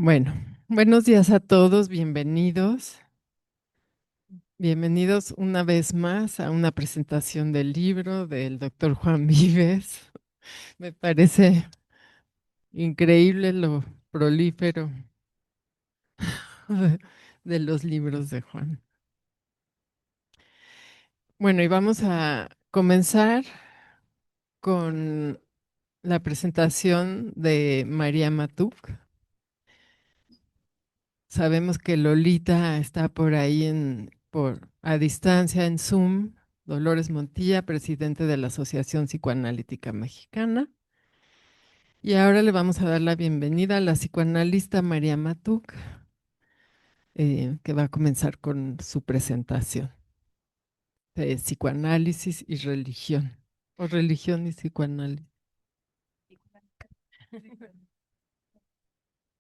Bueno, buenos días a todos, bienvenidos. Bienvenidos una vez más a una presentación del libro del doctor Juan Vives. Me parece increíble lo prolífero de los libros de Juan. Bueno, y vamos a comenzar con la presentación de María Matuk. Sabemos que Lolita está por ahí a distancia en Zoom. Dolores Montilla, presidente de la Asociación Psicoanalítica Mexicana. Y ahora le vamos a dar la bienvenida a la psicoanalista María Matuk, que va a comenzar con su presentación de psicoanálisis y religión, o religión y psicoanálisis.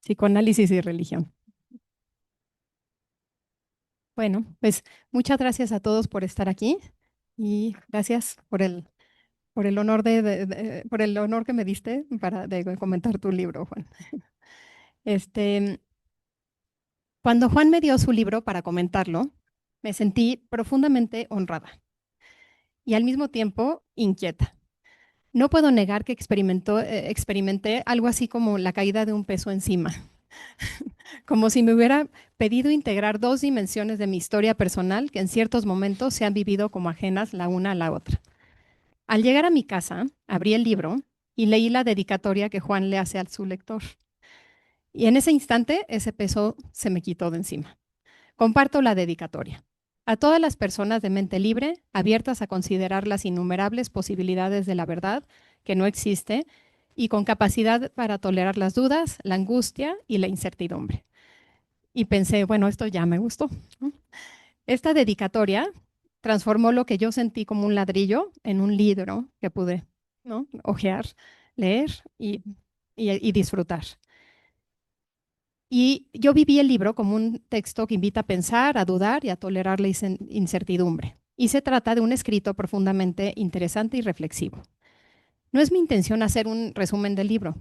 Psicoanálisis y religión. Bueno, pues muchas gracias a todos por estar aquí y gracias por el honor por el honor que me diste de comentar tu libro, Juan. Este, Cuando Juan me dio su libro para comentarlo, me sentí profundamente honrada y al mismo tiempo inquieta. No puedo negar que experimenté algo así como la caída de un peso encima, como si me hubiera pedido integrar dos dimensiones de mi historia personal que en ciertos momentos se han vivido como ajenas la una a la otra. Al llegar a mi casa, abrí el libro y leí la dedicatoria que Juan le hace a su lector. Y en ese instante, ese peso se me quitó de encima. Comparto la dedicatoria. A todas las personas de mente libre, abiertas a considerar las innumerables posibilidades de la verdad que no existe y con capacidad para tolerar las dudas, la angustia y la incertidumbre. Y pensé, bueno, esto ya me gustó, ¿no? Esta dedicatoria transformó lo que yo sentí como un ladrillo en un libro que pude, ¿no?, hojear, leer y disfrutar. Y yo viví el libro como un texto que invita a pensar, a dudar y a tolerar la incertidumbre. Y se trata de un escrito profundamente interesante y reflexivo. No es mi intención hacer un resumen del libro,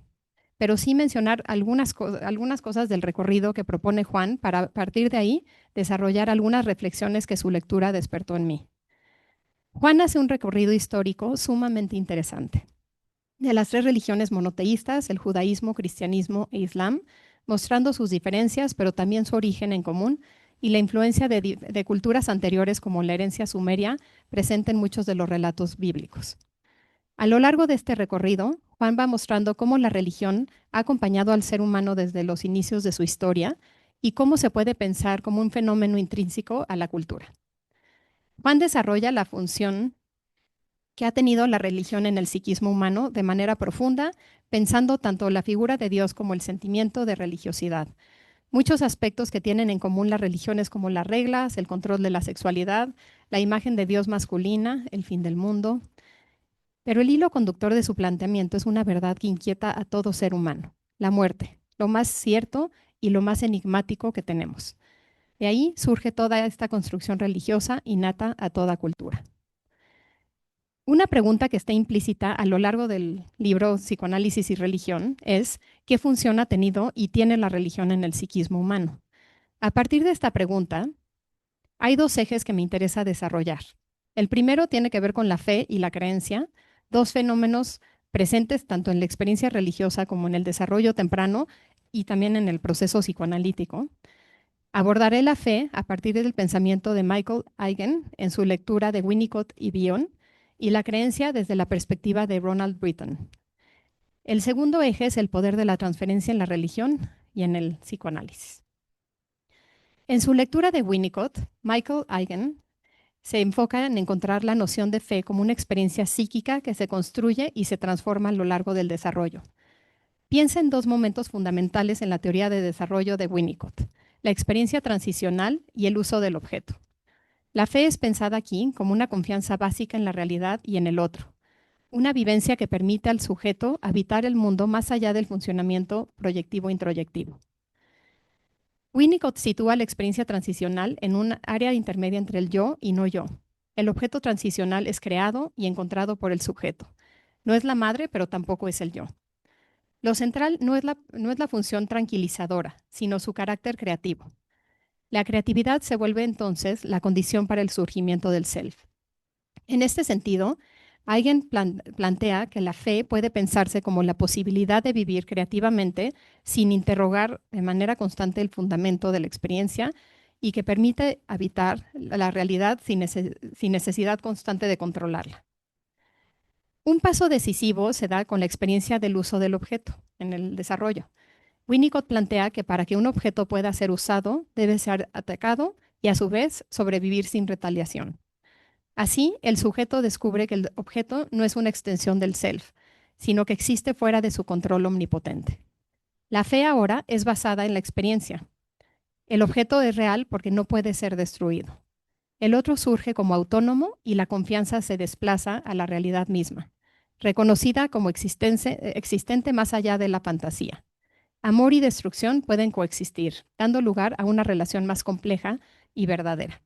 pero sí mencionar algunas cosas del recorrido que propone Juan para a partir de ahí desarrollar algunas reflexiones que su lectura despertó en mí. Juan hace un recorrido histórico sumamente interesante de las tres religiones monoteístas, el judaísmo, cristianismo e islam, mostrando sus diferencias, pero también su origen en común y la influencia de culturas anteriores como la herencia sumeria presente en muchos de los relatos bíblicos. A lo largo de este recorrido, Juan va mostrando cómo la religión ha acompañado al ser humano desde los inicios de su historia y cómo se puede pensar como un fenómeno intrínseco a la cultura. Juan desarrolla la función que ha tenido la religión en el psiquismo humano de manera profunda, pensando tanto la figura de Dios como el sentimiento de religiosidad. Muchos aspectos que tienen en común las religiones como las reglas, el control de la sexualidad, la imagen de Dios masculina, el fin del mundo. Pero el hilo conductor de su planteamiento es una verdad que inquieta a todo ser humano, la muerte, lo más cierto y lo más enigmático que tenemos. De ahí surge toda esta construcción religiosa innata a toda cultura. Una pregunta que está implícita a lo largo del libro Psicoanálisis y Religión es ¿qué función ha tenido y tiene la religión en el psiquismo humano? A partir de esta pregunta, hay dos ejes que me interesa desarrollar. El primero tiene que ver con la fe y la creencia, dos fenómenos presentes tanto en la experiencia religiosa como en el desarrollo temprano y también en el proceso psicoanalítico. Abordaré la fe a partir del pensamiento de Michael Eigen en su lectura de Winnicott y Bion y la creencia desde la perspectiva de Ronald Britton. El segundo eje es el poder de la transferencia en la religión y en el psicoanálisis. En su lectura de Winnicott, Michael Eigen se enfoca en encontrar la noción de fe como una experiencia psíquica que se construye y se transforma a lo largo del desarrollo. Piensa en dos momentos fundamentales en la teoría de desarrollo de Winnicott, la experiencia transicional y el uso del objeto. La fe es pensada aquí como una confianza básica en la realidad y en el otro, una vivencia que permite al sujeto habitar el mundo más allá del funcionamiento proyectivo-introyectivo. Winnicott sitúa la experiencia transicional en un área intermedia entre el yo y no yo. El objeto transicional es creado y encontrado por el sujeto. No es la madre, pero tampoco es el yo. Lo central no es la función tranquilizadora, sino su carácter creativo. La creatividad se vuelve entonces la condición para el surgimiento del self. En este sentido, alguien plantea que la fe puede pensarse como la posibilidad de vivir creativamente sin interrogar de manera constante el fundamento de la experiencia y que permite habitar la realidad sin necesidad constante de controlarla. Un paso decisivo se da con la experiencia del uso del objeto en el desarrollo. Winnicott plantea que para que un objeto pueda ser usado, debe ser atacado y a su vez sobrevivir sin retaliación. Así, el sujeto descubre que el objeto no es una extensión del self, sino que existe fuera de su control omnipotente. La fe ahora es basada en la experiencia. El objeto es real porque no puede ser destruido. El otro surge como autónomo y la confianza se desplaza a la realidad misma, reconocida como existente más allá de la fantasía. Amor y destrucción pueden coexistir, dando lugar a una relación más compleja y verdadera.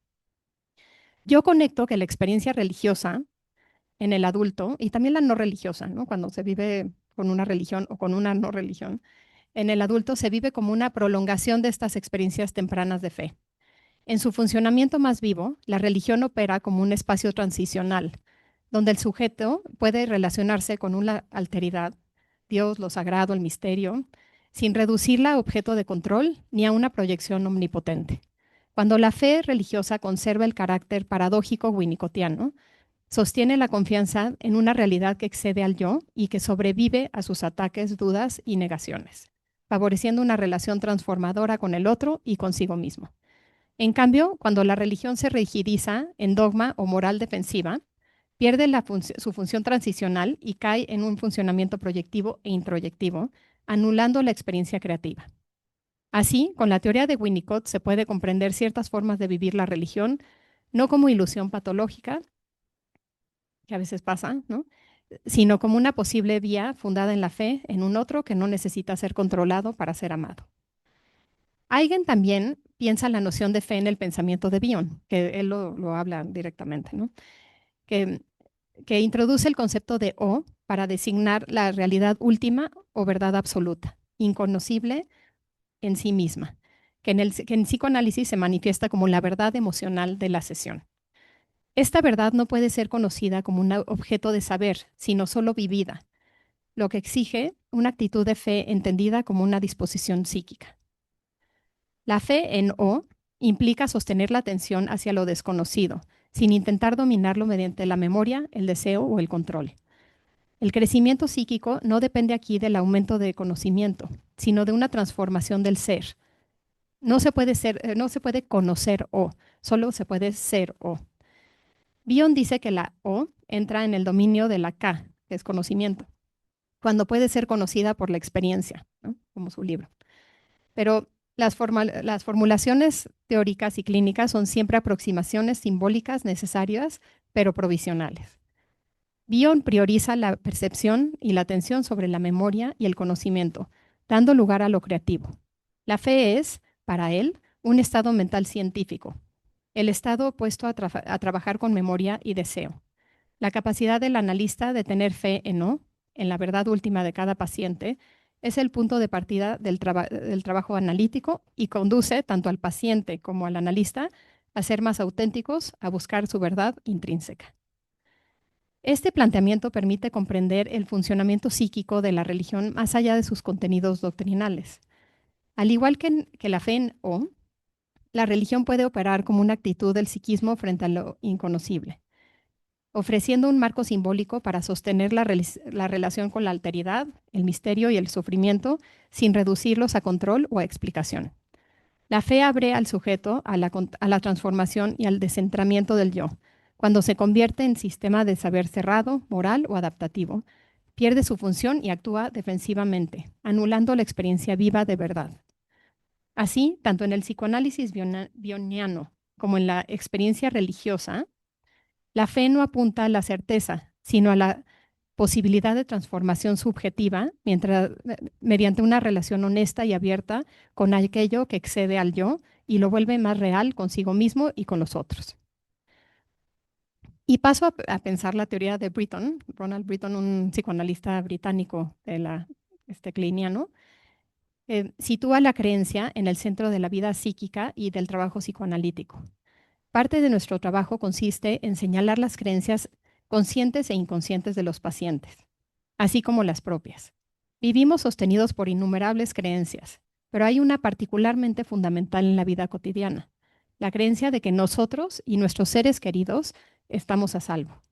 Yo conecto que la experiencia religiosa en el adulto y también la no religiosa, ¿no? Cuando se vive con una religión o con una no religión, en el adulto se vive como una prolongación de estas experiencias tempranas de fe. En su funcionamiento más vivo, la religión opera como un espacio transicional, donde el sujeto puede relacionarse con una alteridad, Dios, lo sagrado, el misterio, sin reducirla a objeto de control ni a una proyección omnipotente. Cuando la fe religiosa conserva el carácter paradójico winnicottiano, sostiene la confianza en una realidad que excede al yo y que sobrevive a sus ataques, dudas y negaciones, favoreciendo una relación transformadora con el otro y consigo mismo. En cambio, cuando la religión se rigidiza en dogma o moral defensiva, pierde su función transicional y cae en un funcionamiento proyectivo e introyectivo, anulando la experiencia creativa. Así, con la teoría de Winnicott se puede comprender ciertas formas de vivir la religión, no como ilusión patológica, que a veces pasa, ¿no? Sino como una posible vía fundada en la fe en un otro que no necesita ser controlado para ser amado. Eigen también piensa la noción de fe en el pensamiento de Bion, que él lo habla directamente, ¿no? que, que introduce el concepto de O para designar la realidad última o verdad absoluta, inconocible en sí misma, que en psicoanálisis se manifiesta como la verdad emocional de la sesión. Esta verdad no puede ser conocida como un objeto de saber, sino solo vivida, lo que exige una actitud de fe entendida como una disposición psíquica. La fe en O implica sostener la atención hacia lo desconocido, sin intentar dominarlo mediante la memoria, el deseo o el control. El crecimiento psíquico no depende aquí del aumento de conocimiento, sino de una transformación del ser. No se puede conocer O, solo se puede ser O. Bion dice que la O entra en el dominio de la K, que es conocimiento, cuando puede ser conocida por la experiencia, ¿no? Como su libro. Pero las formulaciones teóricas y clínicas son siempre aproximaciones simbólicas necesarias, pero provisionales. Bion prioriza la percepción y la atención sobre la memoria y el conocimiento, dando lugar a lo creativo. La fe es, para él, un estado mental científico, el estado opuesto a trabajar con memoria y deseo. La capacidad del analista de tener fe en la verdad última de cada paciente, es el punto de partida del trabajo analítico y conduce tanto al paciente como al analista a ser más auténticos, a buscar su verdad intrínseca. Este planteamiento permite comprender el funcionamiento psíquico de la religión más allá de sus contenidos doctrinales. Al igual que la fe en O, la religión puede operar como una actitud del psiquismo frente a lo inconocible, ofreciendo un marco simbólico para sostener la relación con la alteridad, el misterio y el sufrimiento, sin reducirlos a control o a explicación. La fe abre al sujeto a la transformación y al descentramiento del yo. Cuando se convierte en sistema de saber cerrado, moral o adaptativo, pierde su función y actúa defensivamente, anulando la experiencia viva de verdad. Así, tanto en el psicoanálisis bioniano como en la experiencia religiosa, la fe no apunta a la certeza, sino a la posibilidad de transformación subjetiva mediante una relación honesta y abierta con aquello que excede al yo y lo vuelve más real consigo mismo y con los otros. Y paso a pensar la teoría de Britton, Ronald Britton, un psicoanalista británico kleiniano, sitúa la creencia en el centro de la vida psíquica y del trabajo psicoanalítico. Parte de nuestro trabajo consiste en señalar las creencias conscientes e inconscientes de los pacientes, así como las propias. Vivimos sostenidos por innumerables creencias, pero hay una particularmente fundamental en la vida cotidiana, la creencia de que nosotros y nuestros seres queridos estamos a salvo.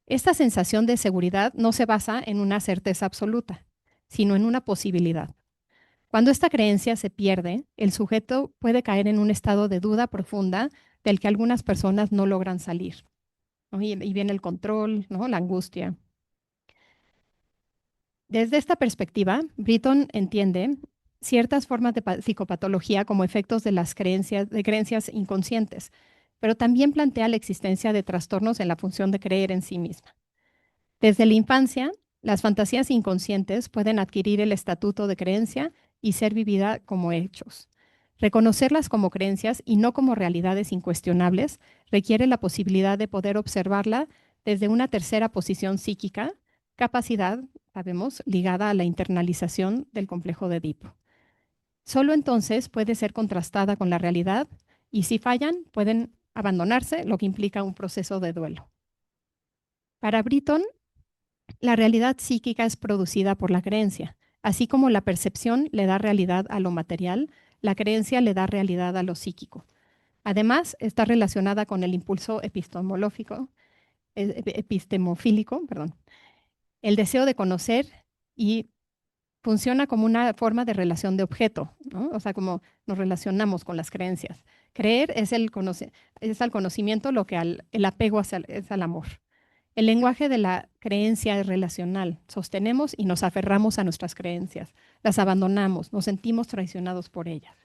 Esta sensación de seguridad no se basa en una certeza absoluta, sino en una posibilidad. Cuando esta creencia se pierde, el sujeto puede caer en un estado de duda profunda del que algunas personas no logran salir, ¿no? Y viene el control, ¿no? La angustia. Desde esta perspectiva, Britton entiende ciertas formas de psicopatología como efectos de las creencias inconscientes, pero también plantea la existencia de trastornos en la función de creer en sí misma. Desde la infancia, las fantasías inconscientes pueden adquirir el estatuto de creencia y ser vivida como hechos. Reconocerlas como creencias y no como realidades incuestionables requiere la posibilidad de poder observarla desde una tercera posición psíquica, capacidad, sabemos, ligada a la internalización del complejo de Edipo. Solo entonces puede ser contrastada con la realidad y si fallan, pueden abandonarse, lo que implica un proceso de duelo. Para Britton, la realidad psíquica es producida por la creencia. Así como la percepción le da realidad a lo material, la creencia le da realidad a lo psíquico. Además, está relacionada con el impulso epistemofílico, el deseo de conocer y funciona como una forma de relación de objeto, ¿no? O sea, como nos relacionamos con las creencias. Creer es al conocimiento lo que el apego es al amor. El lenguaje de la creencia es relacional. Sostenemos y nos aferramos a nuestras creencias. Las abandonamos, nos sentimos traicionados por ellas.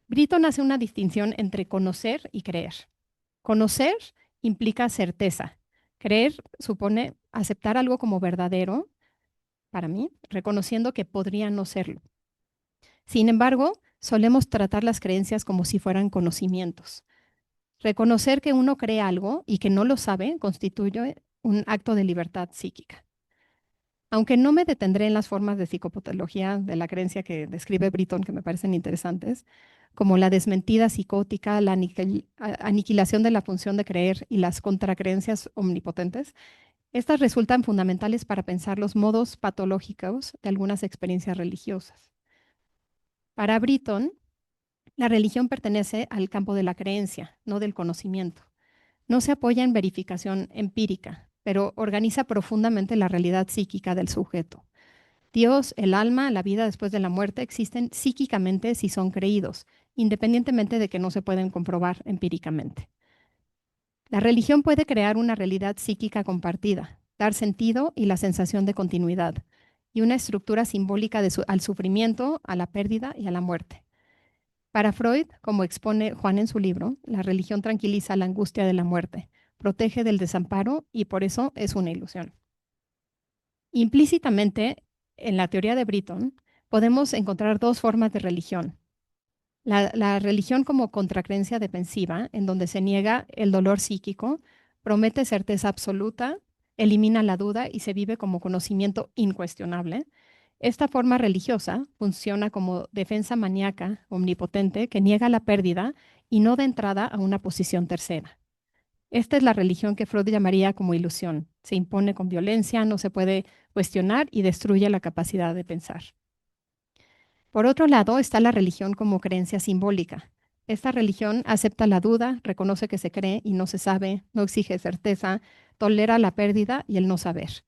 Britton hace una distinción entre conocer y creer. Conocer implica certeza. Creer supone aceptar algo como verdadero, para mí, reconociendo que podría no serlo. Sin embargo, solemos tratar las creencias como si fueran conocimientos. Reconocer que uno cree algo y que no lo sabe constituye un acto de libertad psíquica. Aunque no me detendré en las formas de psicopatología de la creencia que describe Britton, que me parecen interesantes, como la desmentida psicótica, la aniquilación de la función de creer y las contracreencias omnipotentes, estas resultan fundamentales para pensar los modos patológicos de algunas experiencias religiosas. Para Britton, la religión pertenece al campo de la creencia, no del conocimiento. No se apoya en verificación empírica, pero organiza profundamente la realidad psíquica del sujeto. Dios, el alma, la vida después de la muerte existen psíquicamente si son creídos, independientemente de que no se pueden comprobar empíricamente. La religión puede crear una realidad psíquica compartida, dar sentido y la sensación de continuidad, y una estructura simbólica al sufrimiento, a la pérdida y a la muerte. Para Freud, como expone Juan en su libro, la religión tranquiliza la angustia de la muerte, protege del desamparo y por eso es una ilusión. Implícitamente, en la teoría de Britton, podemos encontrar dos formas de religión. La religión como contracreencia defensiva, en donde se niega el dolor psíquico, promete certeza absoluta, elimina la duda y se vive como conocimiento incuestionable. Esta forma religiosa funciona como defensa maníaca, omnipotente, que niega la pérdida y no da entrada a una posición tercera. Esta es la religión que Freud llamaría como ilusión. Se impone con violencia, no se puede cuestionar y destruye la capacidad de pensar. Por otro lado, está la religión como creencia simbólica. Esta religión acepta la duda, reconoce que se cree y no se sabe, no exige certeza, tolera la pérdida y el no saber.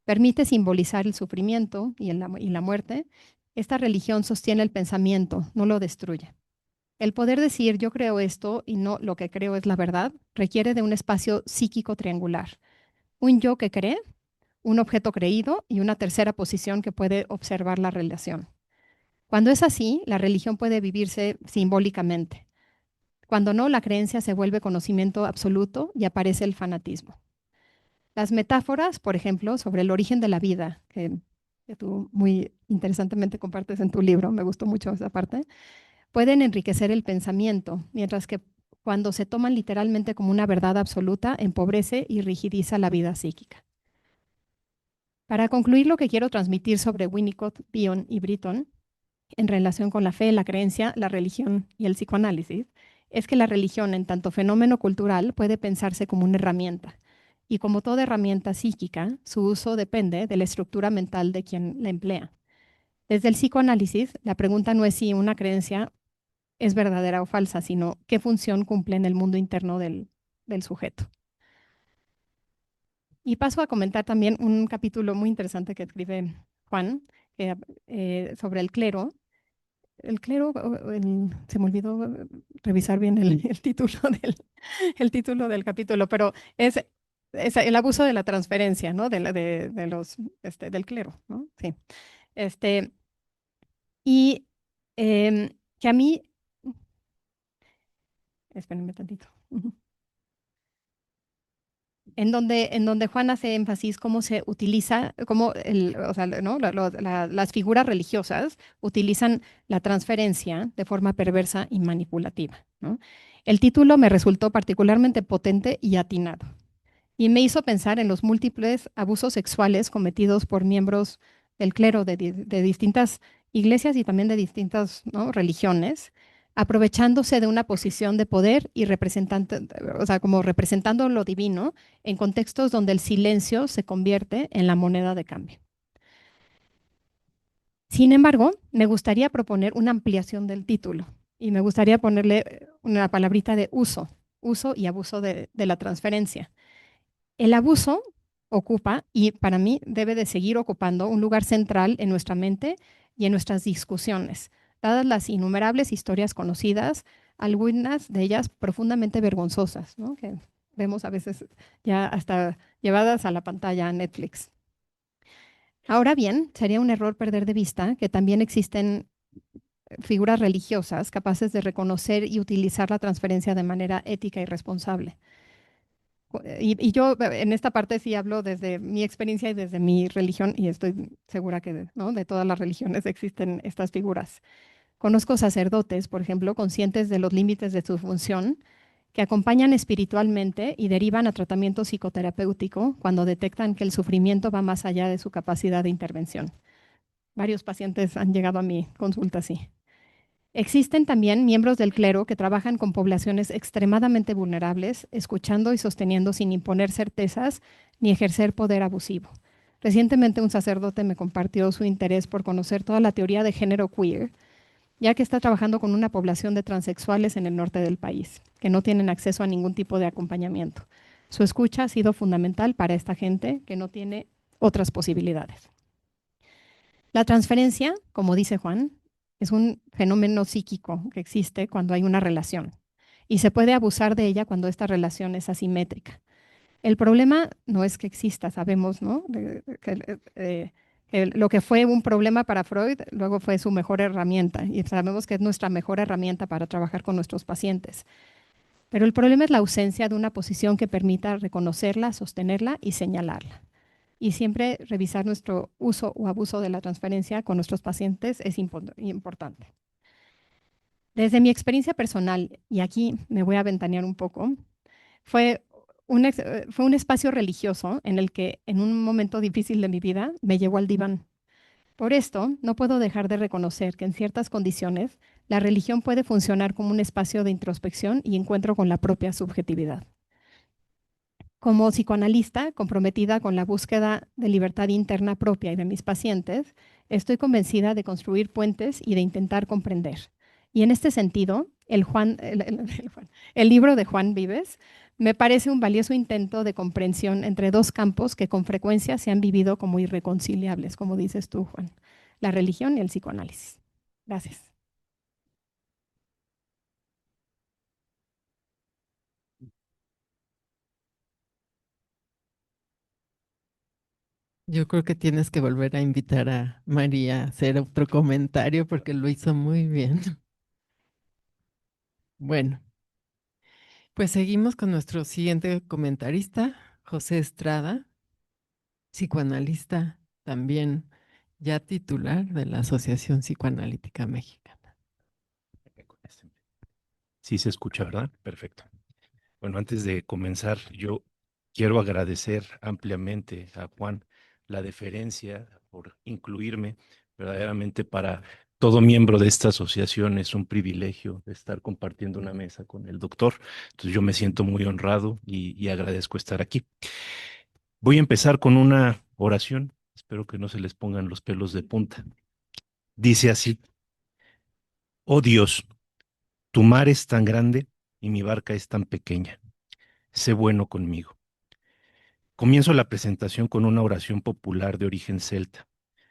Permite simbolizar el sufrimiento y la muerte. Esta religión sostiene el pensamiento, no lo destruye. El poder decir yo creo esto y no lo que creo es la verdad requiere de un espacio psíquico triangular. Un yo que cree, un objeto creído y una tercera posición que puede observar la relación. Cuando es así, la religión puede vivirse simbólicamente. Cuando no, la creencia se vuelve conocimiento absoluto y aparece el fanatismo. Las metáforas, por ejemplo, sobre el origen de la vida, que tú muy interesantemente compartes en tu libro, me gustó mucho esa parte, pueden enriquecer el pensamiento, mientras que cuando se toman literalmente como una verdad absoluta, empobrece y rigidiza la vida psíquica. Para concluir, lo que quiero transmitir sobre Winnicott, Bion y Britton en relación con la fe, la creencia, la religión y el psicoanálisis es que la religión, en tanto fenómeno cultural, puede pensarse como una herramienta. Y como toda herramienta psíquica, su uso depende de la estructura mental de quien la emplea. Desde el psicoanálisis, la pregunta no es si una creencia es verdadera o falsa, sino qué función cumple en el mundo interno del sujeto. Y paso a comentar también un capítulo muy interesante que escribe Juan sobre el clero. El clero, se me olvidó revisar bien el título el título del capítulo, pero es el abuso de la transferencia, ¿no? De los, del clero, ¿no? Sí. Este, y que a mí, espérenme tantito. En donde Juan hace énfasis cómo se utiliza, o sea, ¿no? Las figuras religiosas utilizan la transferencia de forma perversa y manipulativa, ¿no? El título me resultó particularmente potente y atinado, y me hizo pensar en los múltiples abusos sexuales cometidos por miembros del clero de distintas iglesias y también de distintas, ¿no?, religiones, aprovechándose de una posición de poder y representante, o sea, como representando lo divino en contextos donde el silencio se convierte en la moneda de cambio. Sin embargo, me gustaría proponer una ampliación del título y me gustaría ponerle una palabrita de uso y abuso de la transferencia. El abuso ocupa, y para mí debe de seguir ocupando, un lugar central en nuestra mente y en nuestras discusiones, dadas las innumerables historias conocidas, algunas de ellas profundamente vergonzosas, ¿no?, que vemos a veces ya hasta llevadas a la pantalla a Netflix. Ahora bien, sería un error perder de vista que también existen figuras religiosas capaces de reconocer y utilizar la transferencia de manera ética y responsable. Y yo en esta parte sí hablo desde mi experiencia y desde mi religión, y estoy segura que, ¿no?, de todas las religiones existen estas figuras. Conozco sacerdotes, por ejemplo, conscientes de los límites de su función, que acompañan espiritualmente y derivan a tratamiento psicoterapéutico cuando detectan que el sufrimiento va más allá de su capacidad de intervención. Varios pacientes han llegado a mi consulta así. Existen también miembros del clero que trabajan con poblaciones extremadamente vulnerables, escuchando y sosteniendo sin imponer certezas ni ejercer poder abusivo. Recientemente un sacerdote me compartió su interés por conocer toda la teoría de género queer, ya que está trabajando con una población de transexuales en el norte del país, que no tienen acceso a ningún tipo de acompañamiento. Su escucha ha sido fundamental para esta gente que no tiene otras posibilidades. La transferencia, como dice Juan, es un fenómeno psíquico que existe cuando hay una relación y se puede abusar de ella cuando esta relación es asimétrica. El problema no es que exista, sabemos, ¿no?, que lo que fue un problema para Freud luego fue su mejor herramienta y sabemos que es nuestra mejor herramienta para trabajar con nuestros pacientes. Pero el problema es la ausencia de una posición que permita reconocerla, sostenerla y señalarla. Y siempre revisar nuestro uso o abuso de la transferencia con nuestros pacientes es importante. Desde mi experiencia personal, y aquí me voy a ventanear un poco, fue fue un espacio religioso en el que en un momento difícil de mi vida me llevó al diván. Por esto, no puedo dejar de reconocer que en ciertas condiciones la religión puede funcionar como un espacio de introspección y encuentro con la propia subjetividad. Como psicoanalista comprometida con la búsqueda de libertad interna propia y de mis pacientes, estoy convencida de construir puentes y de intentar comprender. Y en este sentido, el libro de Juan Vives me parece un valioso intento de comprensión entre dos campos que con frecuencia se han vivido como irreconciliables, como dices tú, Juan, la religión y el psicoanálisis. Gracias. Yo creo que tienes que volver a invitar a María a hacer otro comentario porque lo hizo muy bien. Bueno, pues seguimos con nuestro siguiente comentarista, José Estrada, psicoanalista también ya titular de la Asociación Psicoanalítica Mexicana. Sí se escucha, ¿verdad? Perfecto. Bueno, antes de comenzar, yo quiero agradecer ampliamente a Juan la deferencia, por incluirme. Verdaderamente para todo miembro de esta asociación es un privilegio estar compartiendo una mesa con el doctor. Entonces yo me siento muy honrado y agradezco estar aquí. Voy a empezar con una oración. Espero que no se les pongan los pelos de punta. Dice así: Oh Dios, tu mar es tan grande y mi barca es tan pequeña. Sé bueno conmigo. Comienzo la presentación con una oración popular de origen celta,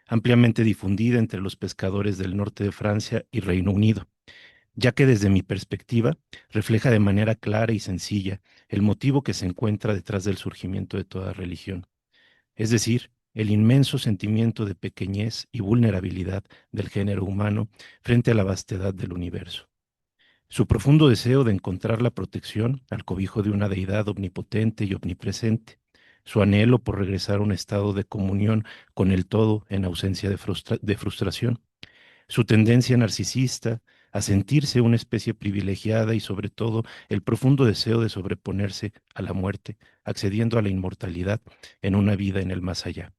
ampliamente difundida entre los pescadores del norte de Francia y Reino Unido, ya que desde mi perspectiva refleja de manera clara y sencilla el motivo que se encuentra detrás del surgimiento de toda religión, es decir, el inmenso sentimiento de pequeñez y vulnerabilidad del género humano frente a la vastedad del universo. Su profundo deseo de encontrar la protección al cobijo de una deidad omnipotente y omnipresente, su anhelo por regresar a un estado de comunión con el todo en ausencia de frustración, su tendencia narcisista a sentirse una especie privilegiada y sobre todo el profundo deseo de sobreponerse a la muerte, accediendo a la inmortalidad en una vida en el más allá.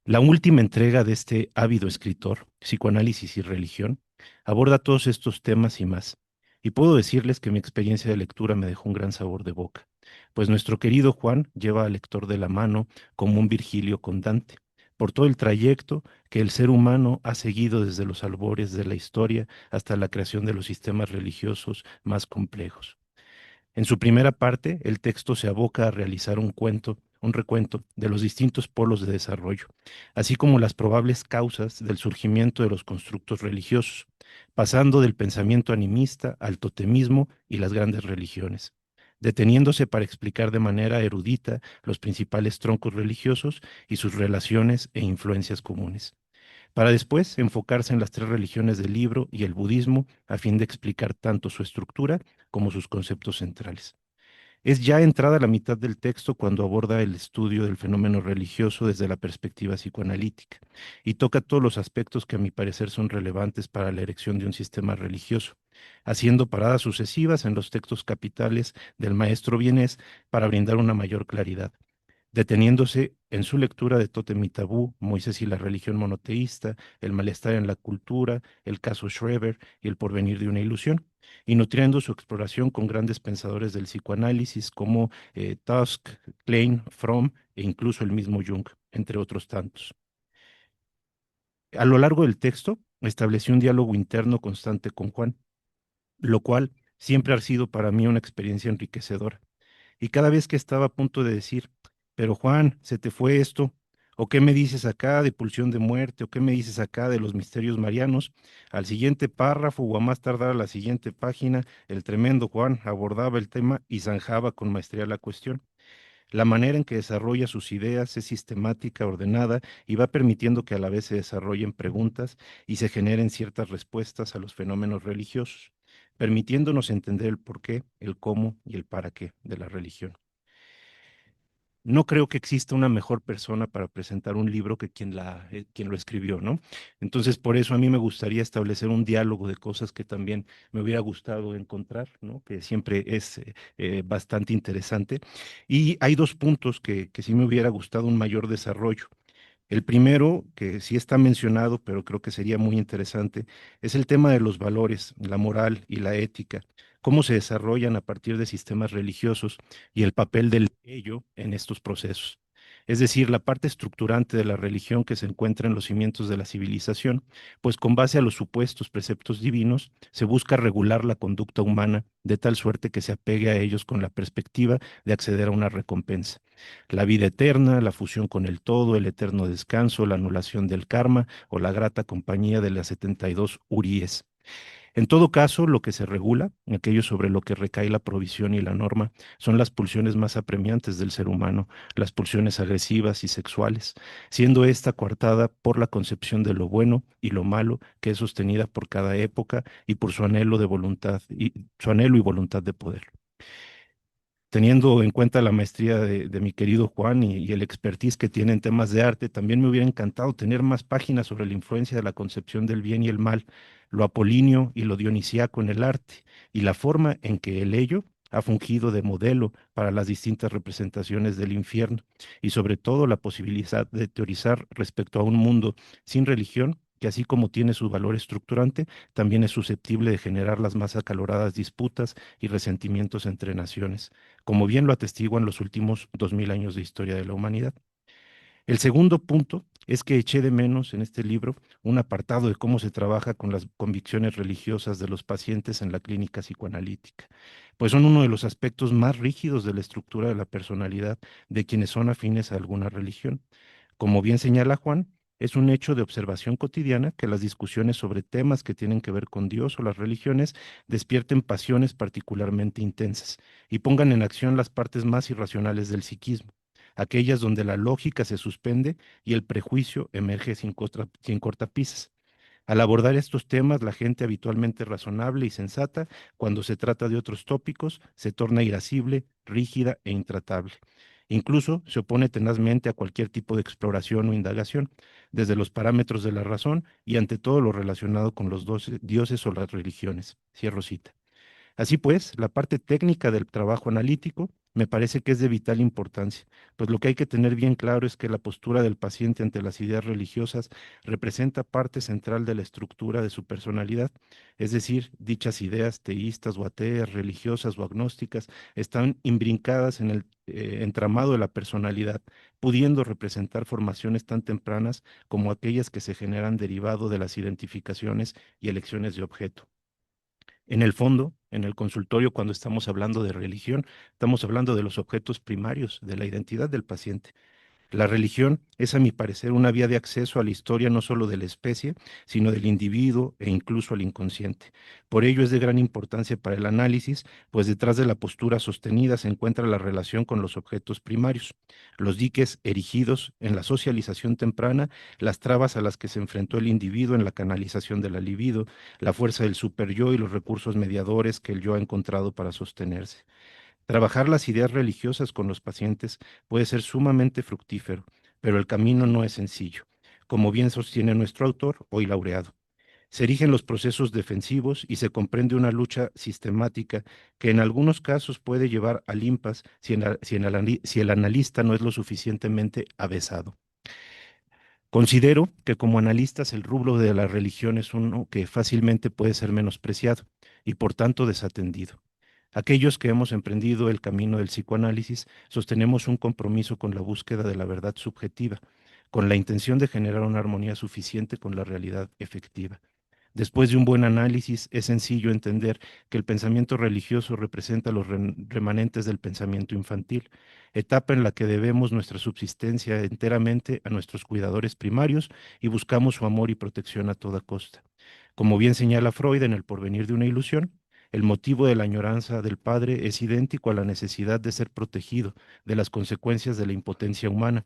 La última entrega de este ávido escritor, Psicoanálisis y Religión, aborda todos estos temas y más. Y puedo decirles que mi experiencia de lectura me dejó un gran sabor de boca, pues nuestro querido Juan lleva al lector de la mano como un Virgilio con Dante, por todo el trayecto que el ser humano ha seguido desde los albores de la historia hasta la creación de los sistemas religiosos más complejos. En su primera parte, el texto se aboca a realizar un recuento de los distintos polos de desarrollo, así como las probables causas del surgimiento de los constructos religiosos, pasando del pensamiento animista al totemismo y las grandes religiones, deteniéndose para explicar de manera erudita los principales troncos religiosos y sus relaciones e influencias comunes, para después enfocarse en las tres religiones del libro y el budismo a fin de explicar tanto su estructura como sus conceptos centrales. Es ya entrada la mitad del texto cuando aborda el estudio del fenómeno religioso desde la perspectiva psicoanalítica y toca todos los aspectos que a mi parecer son relevantes para la erección de un sistema religioso, haciendo paradas sucesivas en los textos capitales del maestro Vienés para brindar una mayor claridad, deteniéndose en su lectura de Tótem y Tabú, Moisés y la religión monoteísta, el malestar en la cultura, el caso Schreber y el porvenir de una ilusión, y nutriendo su exploración con grandes pensadores del psicoanálisis como Tusk, Klein, Fromm e incluso el mismo Jung, entre otros tantos. A lo largo del texto, establecí un diálogo interno constante con Juan, lo cual siempre ha sido para mí una experiencia enriquecedora. Y cada vez que estaba a punto de decir, pero Juan, se te fue esto, o qué me dices acá de pulsión de muerte, o qué me dices acá de los misterios marianos, al siguiente párrafo o a más tardar a la siguiente página, el tremendo Juan abordaba el tema y zanjaba con maestría la cuestión. La manera en que desarrolla sus ideas es sistemática, ordenada y va permitiendo que a la vez se desarrollen preguntas y se generen ciertas respuestas a los fenómenos religiosos, permitiéndonos entender el porqué, el cómo y el para qué de la religión. No creo que exista una mejor persona para presentar un libro que quien lo escribió, ¿no? Entonces, por eso a mí me gustaría establecer un diálogo de cosas que también me hubiera gustado encontrar, ¿no? Que siempre es bastante interesante. Y hay dos puntos que sí me hubiera gustado un mayor desarrollo. El primero, que sí está mencionado, pero creo que sería muy interesante, es el tema de los valores, la moral y la ética, cómo se desarrollan a partir de sistemas religiosos y el papel del ello en estos procesos. Es decir, la parte estructurante de la religión que se encuentra en los cimientos de la civilización, pues con base a los supuestos preceptos divinos, se busca regular la conducta humana de tal suerte que se apegue a ellos con la perspectiva de acceder a una recompensa. La vida eterna, la fusión con el todo, el eterno descanso, la anulación del karma o la grata compañía de las 72 Uríes. En todo caso, lo que se regula, aquello sobre lo que recae la provisión y la norma, son las pulsiones más apremiantes del ser humano, las pulsiones agresivas y sexuales, siendo esta coartada por la concepción de lo bueno y lo malo que es sostenida por cada época y por su anhelo de voluntad y su anhelo y voluntad de poder. Teniendo en cuenta la maestría de mi querido Juan y el expertise que tiene en temas de arte, también me hubiera encantado tener más páginas sobre la influencia de la concepción del bien y el mal, lo apolíneo y lo dionisíaco en el arte, y la forma en que el ello ha fungido de modelo para las distintas representaciones del infierno y sobre todo la posibilidad de teorizar respecto a un mundo sin religión que así como tiene su valor estructurante, también es susceptible de generar las más acaloradas disputas y resentimientos entre naciones, como bien lo atestiguan los últimos 2000 años de historia de la humanidad. El segundo punto es que eché de menos en este libro un apartado de cómo se trabaja con las convicciones religiosas de los pacientes en la clínica psicoanalítica, pues son uno de los aspectos más rígidos de la estructura de la personalidad de quienes son afines a alguna religión. Como bien señala Juan, es un hecho de observación cotidiana que las discusiones sobre temas que tienen que ver con Dios o las religiones despierten pasiones particularmente intensas y pongan en acción las partes más irracionales del psiquismo, aquellas donde la lógica se suspende y el prejuicio emerge sin cortapisas. Al abordar estos temas, la gente habitualmente razonable y sensata, cuando se trata de otros tópicos, se torna irascible, rígida e intratable. Incluso se opone tenazmente a cualquier tipo de exploración o indagación, desde los parámetros de la razón y ante todo lo relacionado con los dioses o las religiones. Cierro cita. Así pues, la parte técnica del trabajo analítico me parece que es de vital importancia, pues lo que hay que tener bien claro es que la postura del paciente ante las ideas religiosas representa parte central de la estructura de su personalidad, es decir, dichas ideas teístas o ateas, religiosas o agnósticas, están imbrincadas en el entramado de la personalidad, pudiendo representar formaciones tan tempranas como aquellas que se generan derivado de las identificaciones y elecciones de objeto. En el fondo, en el consultorio, cuando estamos hablando de religión, estamos hablando de los objetos primarios de la identidad del paciente. La religión es, a mi parecer, una vía de acceso a la historia no solo de la especie, sino del individuo e incluso al inconsciente. Por ello es de gran importancia para el análisis, pues detrás de la postura sostenida se encuentra la relación con los objetos primarios, los diques erigidos en la socialización temprana, las trabas a las que se enfrentó el individuo en la canalización de la libido, la fuerza del superyo y los recursos mediadores que el yo ha encontrado para sostenerse. Trabajar las ideas religiosas con los pacientes puede ser sumamente fructífero, pero el camino no es sencillo, como bien sostiene nuestro autor, hoy laureado. Se erigen los procesos defensivos y se comprende una lucha sistemática que en algunos casos puede llevar al impasse si el analista no es lo suficientemente avesado. Considero que como analistas el rubro de la religión es uno que fácilmente puede ser menospreciado y por tanto desatendido. Aquellos que hemos emprendido el camino del psicoanálisis sostenemos un compromiso con la búsqueda de la verdad subjetiva, con la intención de generar una armonía suficiente con la realidad efectiva. Después de un buen análisis, es sencillo entender que el pensamiento religioso representa los remanentes del pensamiento infantil, etapa en la que debemos nuestra subsistencia enteramente a nuestros cuidadores primarios y buscamos su amor y protección a toda costa. Como bien señala Freud en El porvenir de una ilusión, el motivo de la añoranza del padre es idéntico a la necesidad de ser protegido de las consecuencias de la impotencia humana.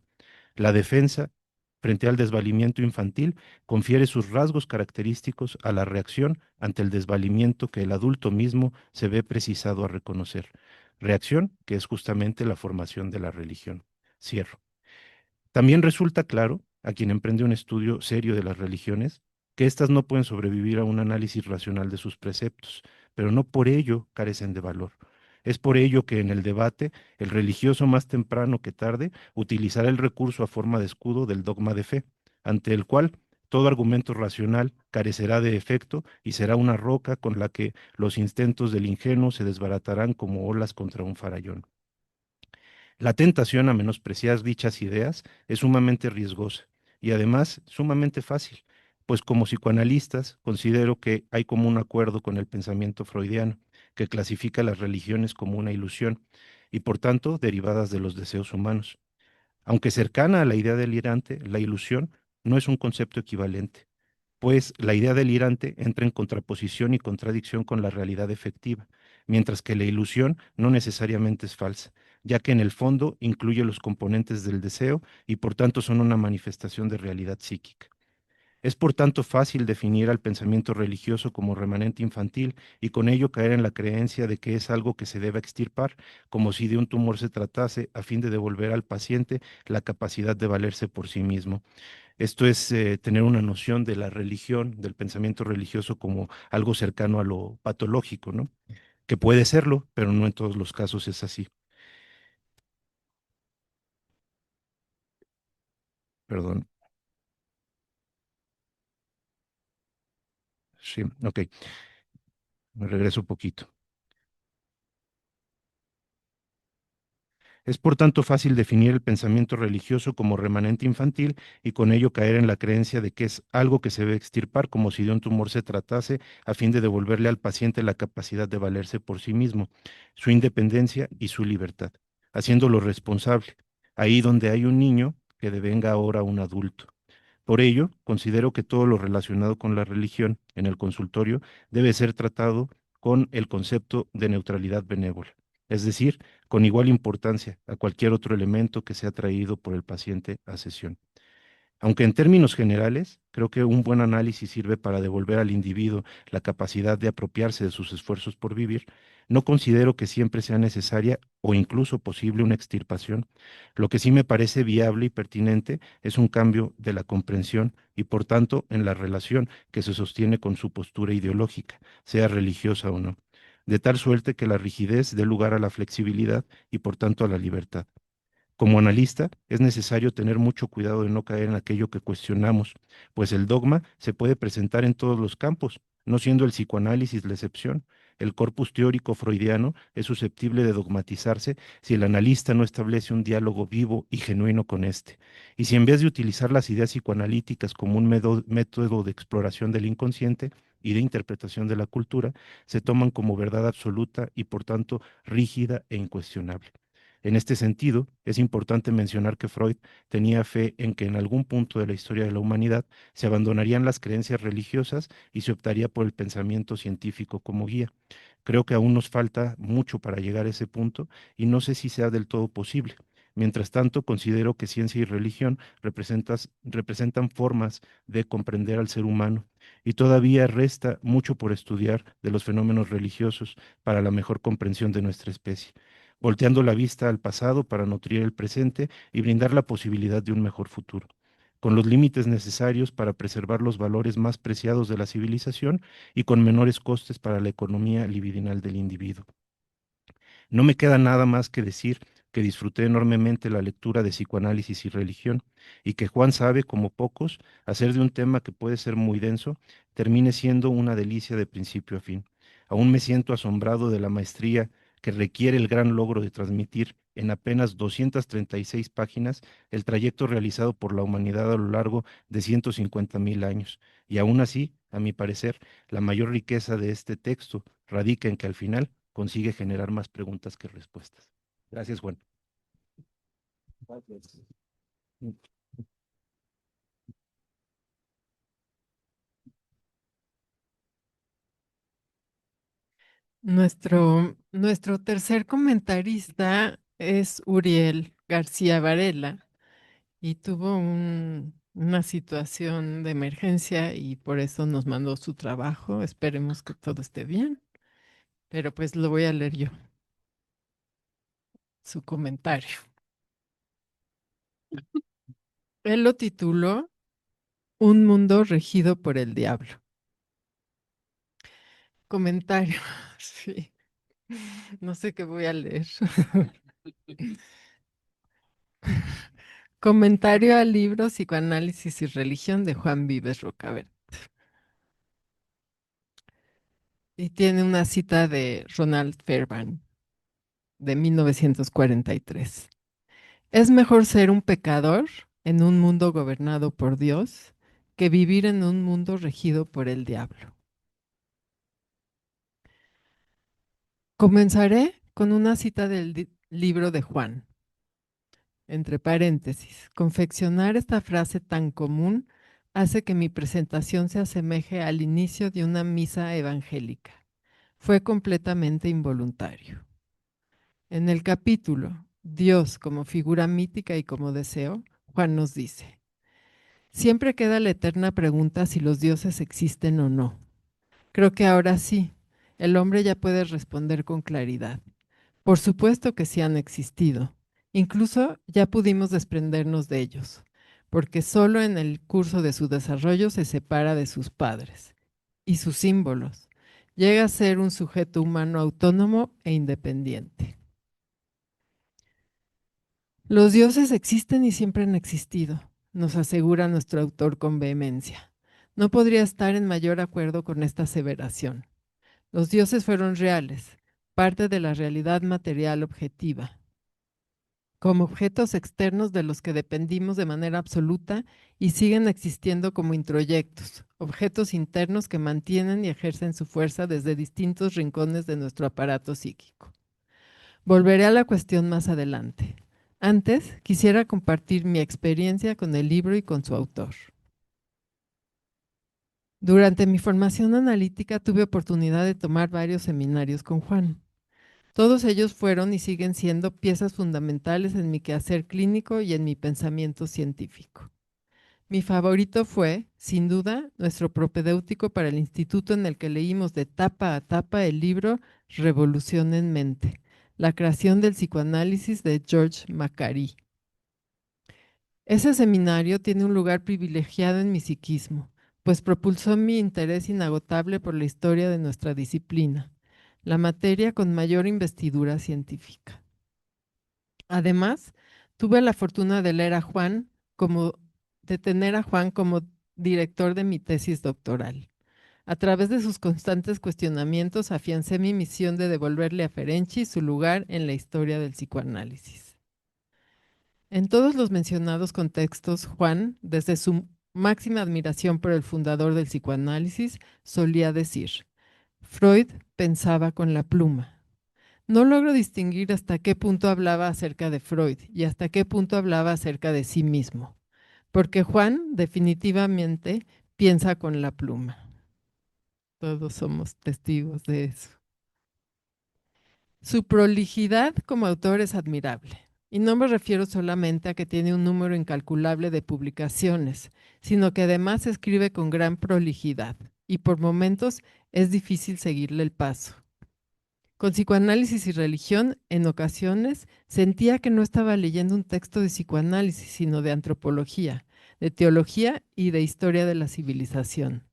La defensa frente al desvalimiento infantil confiere sus rasgos característicos a la reacción ante el desvalimiento que el adulto mismo se ve precisado a reconocer. Reacción que es justamente la formación de la religión. Cierro. También resulta claro, a quien emprende un estudio serio de las religiones, que éstas no pueden sobrevivir a un análisis racional de sus preceptos, pero no por ello carecen de valor. Es por ello que en el debate, el religioso más temprano que tarde utilizará el recurso a forma de escudo del dogma de fe, ante el cual todo argumento racional carecerá de efecto y será una roca con la que los intentos del ingenuo se desbaratarán como olas contra un farallón. La tentación a menospreciar dichas ideas es sumamente riesgosa y además sumamente fácil, pues como psicoanalistas considero que hay como un acuerdo con el pensamiento freudiano, que clasifica las religiones como una ilusión y por tanto derivadas de los deseos humanos. Aunque cercana a la idea delirante, la ilusión no es un concepto equivalente, pues la idea delirante entra en contraposición y contradicción con la realidad efectiva, mientras que la ilusión no necesariamente es falsa, ya que en el fondo incluye los componentes del deseo y por tanto son una manifestación de realidad psíquica. Es por tanto fácil definir al pensamiento religioso como remanente infantil y con ello caer en la creencia de que es algo que se debe extirpar, como si de un tumor se tratase, a fin de devolver al paciente la capacidad de valerse por sí mismo. Esto es tener una noción de la religión, del pensamiento religioso como algo cercano a lo patológico, ¿no? que puede serlo, pero no en todos los casos es así. Perdón. Sí, ok, me regreso un poquito. Es por tanto fácil definir el pensamiento religioso como remanente infantil y con ello caer en la creencia de que es algo que se debe extirpar como si de un tumor se tratase a fin de devolverle al paciente la capacidad de valerse por sí mismo, su independencia y su libertad, haciéndolo responsable, ahí donde hay un niño que devenga ahora un adulto. Por ello, considero que todo lo relacionado con la religión en el consultorio debe ser tratado con el concepto de neutralidad benévola, es decir, con igual importancia a cualquier otro elemento que sea traído por el paciente a sesión. Aunque en términos generales, creo que un buen análisis sirve para devolver al individuo la capacidad de apropiarse de sus esfuerzos por vivir, no considero que siempre sea necesaria o incluso posible una extirpación. Lo que sí me parece viable y pertinente es un cambio de la comprensión y, por tanto, en la relación que se sostiene con su postura ideológica, sea religiosa o no, de tal suerte que la rigidez dé lugar a la flexibilidad y, por tanto, a la libertad. Como analista, es necesario tener mucho cuidado de no caer en aquello que cuestionamos, pues el dogma se puede presentar en todos los campos, no siendo el psicoanálisis la excepción. El corpus teórico freudiano es susceptible de dogmatizarse si el analista no establece un diálogo vivo y genuino con éste. Y si en vez de utilizar las ideas psicoanalíticas como un método de exploración del inconsciente y de interpretación de la cultura, se toman como verdad absoluta y por tanto rígida e incuestionable. En este sentido, es importante mencionar que Freud tenía fe en que en algún punto de la historia de la humanidad se abandonarían las creencias religiosas y se optaría por el pensamiento científico como guía. Creo que aún nos falta mucho para llegar a ese punto y no sé si sea del todo posible. Mientras tanto, considero que ciencia y religión representan formas de comprender al ser humano y todavía resta mucho por estudiar de los fenómenos religiosos para la mejor comprensión de nuestra especie, volteando la vista al pasado para nutrir el presente y brindar la posibilidad de un mejor futuro, con los límites necesarios para preservar los valores más preciados de la civilización y con menores costes para la economía libidinal del individuo. No me queda nada más que decir que disfruté enormemente la lectura de psicoanálisis y religión, y que Juan sabe, como pocos, hacer de un tema que puede ser muy denso, termine siendo una delicia de principio a fin. Aún me siento asombrado de la maestría que requiere el gran logro de transmitir en apenas 236 páginas el trayecto realizado por la humanidad a lo largo de 150.000 años. Y aún así, a mi parecer, la mayor riqueza de este texto radica en que al final consigue generar más preguntas que respuestas. Gracias, Juan. Gracias. Nuestro tercer comentarista es Uriel García Varela y tuvo una situación de emergencia y por eso nos mandó su trabajo. Esperemos que todo esté bien, pero pues lo voy a leer yo, su comentario. Él lo tituló Un mundo regido por el diablo. Comentario. Sí, no sé qué voy a leer. Comentario al libro Psicoanálisis y Religión de Juan Vives Rocabert. Y tiene una cita de Ronald Fairbairn de 1943. Es mejor ser un pecador en un mundo gobernado por Dios que vivir en un mundo regido por el diablo. Comenzaré con una cita del libro de Juan, entre paréntesis. Confeccionar esta frase tan común hace que mi presentación se asemeje al inicio de una misa evangélica. Fue completamente involuntario. En el capítulo Dios como figura mítica y como deseo, Juan nos dice, siempre queda la eterna pregunta si los dioses existen o no. Creo que ahora sí, el hombre ya puede responder con claridad. Por supuesto que sí han existido. Incluso ya pudimos desprendernos de ellos, porque solo en el curso de su desarrollo se separa de sus padres y sus símbolos. Llega a ser un sujeto humano autónomo e independiente. Los dioses existen y siempre han existido, nos asegura nuestro autor con vehemencia. No podría estar en mayor acuerdo con esta aseveración. Los dioses fueron reales, parte de la realidad material objetiva, como objetos externos de los que dependimos de manera absoluta y siguen existiendo como introyectos, objetos internos que mantienen y ejercen su fuerza desde distintos rincones de nuestro aparato psíquico. Volveré a la cuestión más adelante. Antes, quisiera compartir mi experiencia con el libro y con su autor. Durante mi formación analítica tuve oportunidad de tomar varios seminarios con Juan. Todos ellos fueron y siguen siendo piezas fundamentales en mi quehacer clínico y en mi pensamiento científico. Mi favorito fue, sin duda, nuestro propedéutico para el instituto en el que leímos de tapa a tapa el libro Revolución en Mente, la creación del psicoanálisis de George Macari. Ese seminario tiene un lugar privilegiado en mi psiquismo, pues propulsó mi interés inagotable por la historia de nuestra disciplina, la materia con mayor investidura científica. Además, tuve la fortuna de leer a Juan de tener a Juan como director de mi tesis doctoral. A través de sus constantes cuestionamientos afiancé mi misión de devolverle a Ferenczi su lugar en la historia del psicoanálisis. En todos los mencionados contextos, Juan, desde su máxima admiración por el fundador del psicoanálisis, solía decir: Freud pensaba con la pluma. No logro distinguir hasta qué punto hablaba acerca de Freud y hasta qué punto hablaba acerca de sí mismo, porque Juan definitivamente piensa con la pluma. Todos somos testigos de eso. Su prolijidad como autor es admirable, y no me refiero solamente a que tiene un número incalculable de publicaciones, sino que además escribe con gran prolijidad, y por momentos es difícil seguirle el paso. Con Psicoanálisis y Religión, en ocasiones sentía que no estaba leyendo un texto de psicoanálisis, sino de antropología, de teología y de historia de la civilización.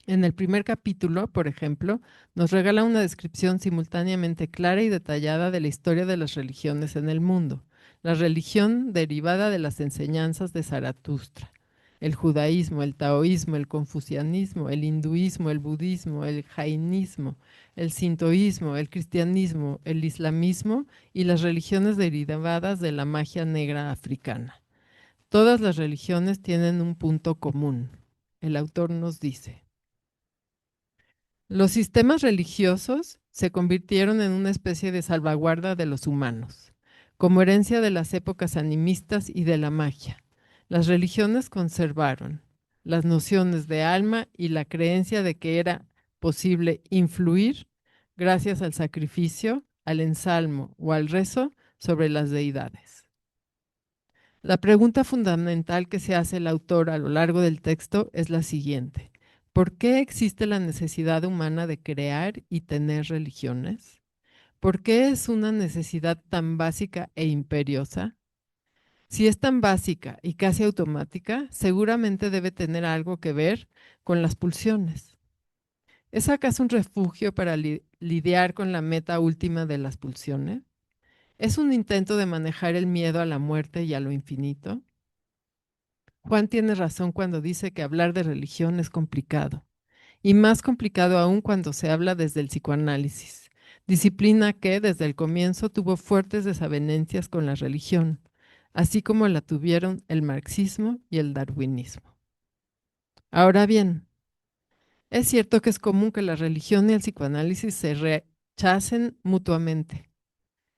En el primer capítulo, por ejemplo, nos regala una descripción simultáneamente clara y detallada de la historia de las religiones en el mundo, la religión derivada de las enseñanzas de Zaratustra, el judaísmo, el taoísmo, el confucianismo, el hinduismo, el budismo, el jainismo, el sintoísmo, el cristianismo, el islamismo y las religiones derivadas de la magia negra africana. Todas las religiones tienen un punto común. El autor nos dice: los sistemas religiosos se convirtieron en una especie de salvaguarda de los humanos, como herencia de las épocas animistas y de la magia. Las religiones conservaron las nociones de alma y la creencia de que era posible influir gracias al sacrificio, al ensalmo o al rezo sobre las deidades. La pregunta fundamental que se hace el autor a lo largo del texto es la siguiente: ¿por qué existe la necesidad humana de crear y tener religiones? ¿Por qué es una necesidad tan básica e imperiosa? Si es tan básica y casi automática, seguramente debe tener algo que ver con las pulsiones. ¿Es acaso un refugio para lidiar con la meta última de las pulsiones? ¿Es un intento de manejar el miedo a la muerte y a lo infinito? Juan tiene razón cuando dice que hablar de religión es complicado, y más complicado aún cuando se habla desde el psicoanálisis, disciplina que desde el comienzo tuvo fuertes desavenencias con la religión, así como la tuvieron el marxismo y el darwinismo. Ahora bien, es cierto que es común que la religión y el psicoanálisis se rechacen mutuamente,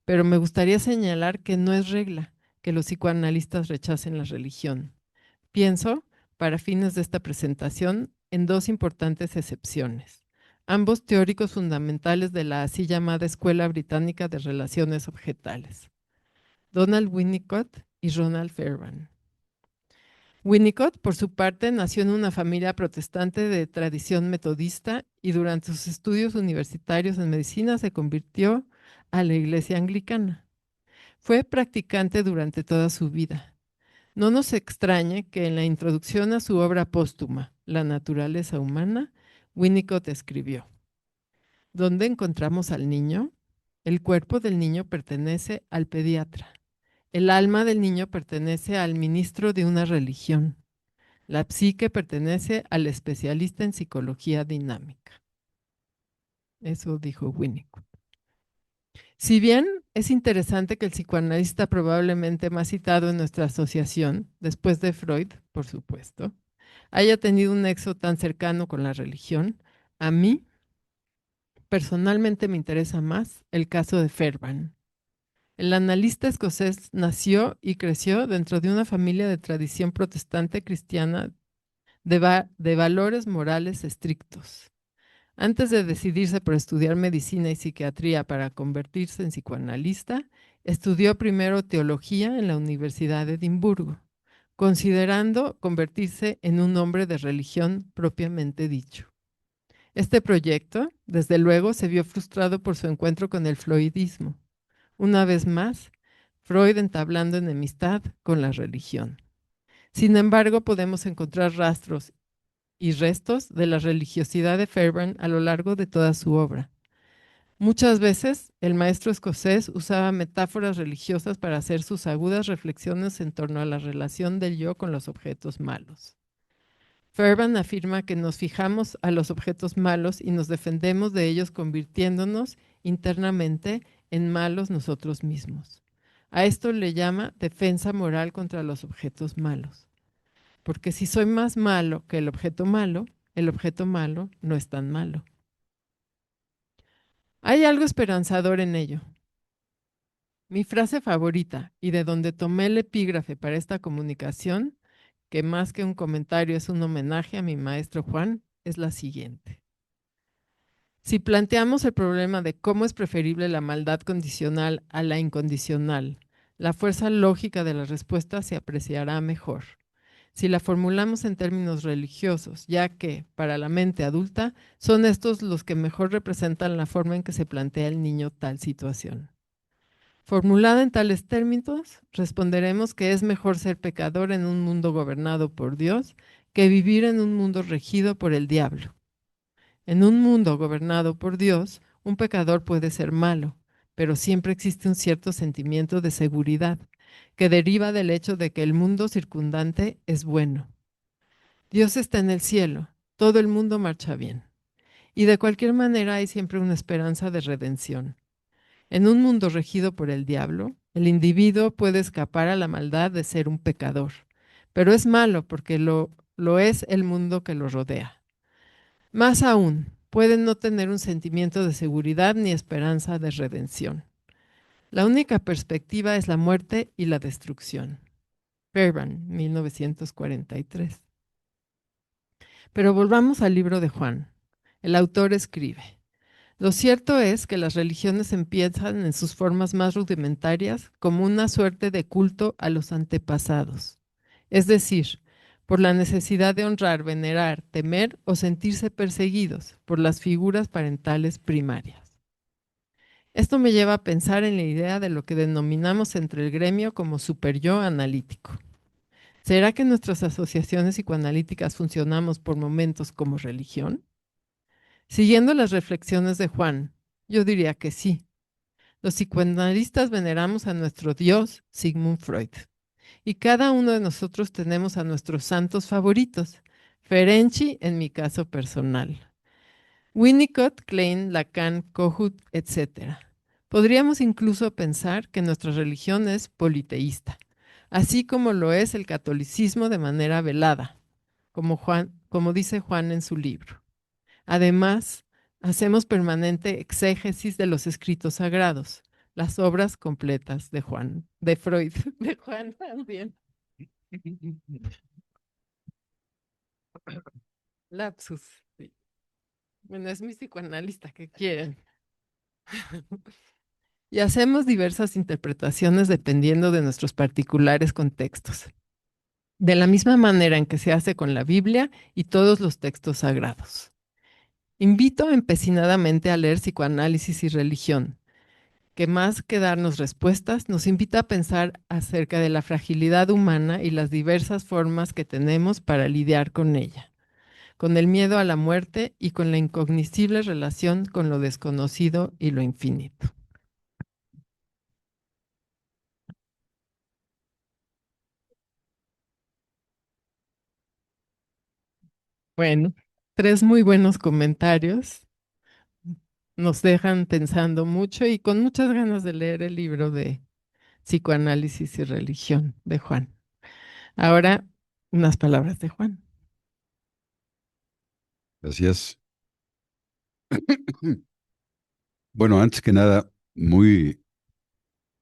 pero me gustaría señalar que no es regla que los psicoanalistas rechacen la religión. Pienso, para fines de esta presentación, en dos importantes excepciones, ambos teóricos fundamentales de la así llamada Escuela Británica de Relaciones Objetales, Donald Winnicott y Ronald Fairbairn. Winnicott, por su parte, nació en una familia protestante de tradición metodista y durante sus estudios universitarios en medicina se convirtió a la Iglesia Anglicana. Fue practicante durante toda su vida. No nos extrañe que en la introducción a su obra póstuma, La naturaleza humana, Winnicott escribió: ¿Dónde encontramos al niño? El cuerpo del niño pertenece al pediatra. El alma del niño pertenece al ministro de una religión. La psique pertenece al especialista en psicología dinámica. Eso dijo Winnicott. Si bien es interesante que el psicoanalista probablemente más citado en nuestra asociación, después de Freud, por supuesto, haya tenido un nexo tan cercano con la religión, a mí personalmente me interesa más el caso de Fairbairn. El analista escocés nació y creció dentro de una familia de tradición protestante cristiana de valores morales estrictos. Antes de decidirse por estudiar medicina y psiquiatría para convertirse en psicoanalista, estudió primero teología en la Universidad de Edimburgo, considerando convertirse en un hombre de religión propiamente dicho. Este proyecto, desde luego, se vio frustrado por su encuentro con el freudismo. Una vez más, Freud entablando enemistad con la religión. Sin embargo, podemos encontrar rastros y restos de la religiosidad de Fairbairn a lo largo de toda su obra. Muchas veces el maestro escocés usaba metáforas religiosas para hacer sus agudas reflexiones en torno a la relación del yo con los objetos malos. Fairbairn afirma que nos fijamos a los objetos malos y nos defendemos de ellos convirtiéndonos internamente en malos nosotros mismos. A esto le llama defensa moral contra los objetos malos. Porque si soy más malo que el objeto malo no es tan malo. Hay algo esperanzador en ello. Mi frase favorita y de donde tomé el epígrafe para esta comunicación, que más que un comentario es un homenaje a mi maestro Juan, es la siguiente. Si planteamos el problema de cómo es preferible la maldad condicional a la incondicional, la fuerza lógica de la respuesta se apreciará mejor. Si la formulamos en términos religiosos, ya que, para la mente adulta, son estos los que mejor representan la forma en que se plantea el niño tal situación. Formulada en tales términos, responderemos que es mejor ser pecador en un mundo gobernado por Dios que vivir en un mundo regido por el diablo. En un mundo gobernado por Dios, un pecador puede ser malo, pero siempre existe un cierto sentimiento de seguridad que deriva del hecho de que el mundo circundante es bueno. Dios está en el cielo, todo el mundo marcha bien. Y de cualquier manera hay siempre una esperanza de redención. En un mundo regido por el diablo, el individuo puede escapar a la maldad de ser un pecador, pero es malo porque lo es el mundo que lo rodea. Más aún, puede no tener un sentimiento de seguridad ni esperanza de redención. La única perspectiva es la muerte y la destrucción. Fairbairn, 1943. Pero volvamos al libro de Juan. El autor escribe: lo cierto es que las religiones empiezan en sus formas más rudimentarias como una suerte de culto a los antepasados, es decir, por la necesidad de honrar, venerar, temer o sentirse perseguidos por las figuras parentales primarias. Esto me lleva a pensar en la idea de lo que denominamos entre el gremio como superyo analítico. ¿Será que nuestras asociaciones psicoanalíticas funcionamos por momentos como religión? Siguiendo las reflexiones de Juan, yo diría que sí. Los psicoanalistas veneramos a nuestro Dios, Sigmund Freud, y cada uno de nosotros tenemos a nuestros santos favoritos, Ferenczi en mi caso personal, Winnicott, Klein, Lacan, Kohut, etc. Podríamos incluso pensar que nuestra religión es politeísta, así como lo es el catolicismo de manera velada, como dice Juan en su libro. Además, hacemos permanente exégesis de los escritos sagrados, las obras completas de Juan, de Freud, de Juan también. Lapsus. Sí. Bueno, es mi psicoanalista, ¿qué quieren? Y hacemos diversas interpretaciones dependiendo de nuestros particulares contextos, de la misma manera en que se hace con la Biblia y todos los textos sagrados. Invito empecinadamente a leer Psicoanálisis y Religión, que más que darnos respuestas, nos invita a pensar acerca de la fragilidad humana y las diversas formas que tenemos para lidiar con ella. con el miedo a la muerte y con la incognoscible relación con lo desconocido y lo infinito. Bueno, tres muy buenos comentarios. Nos dejan pensando mucho y con muchas ganas de leer el libro de Psicoanálisis y Religión de Juan. Ahora, unas palabras de Juan. Gracias. Bueno, antes que nada, muy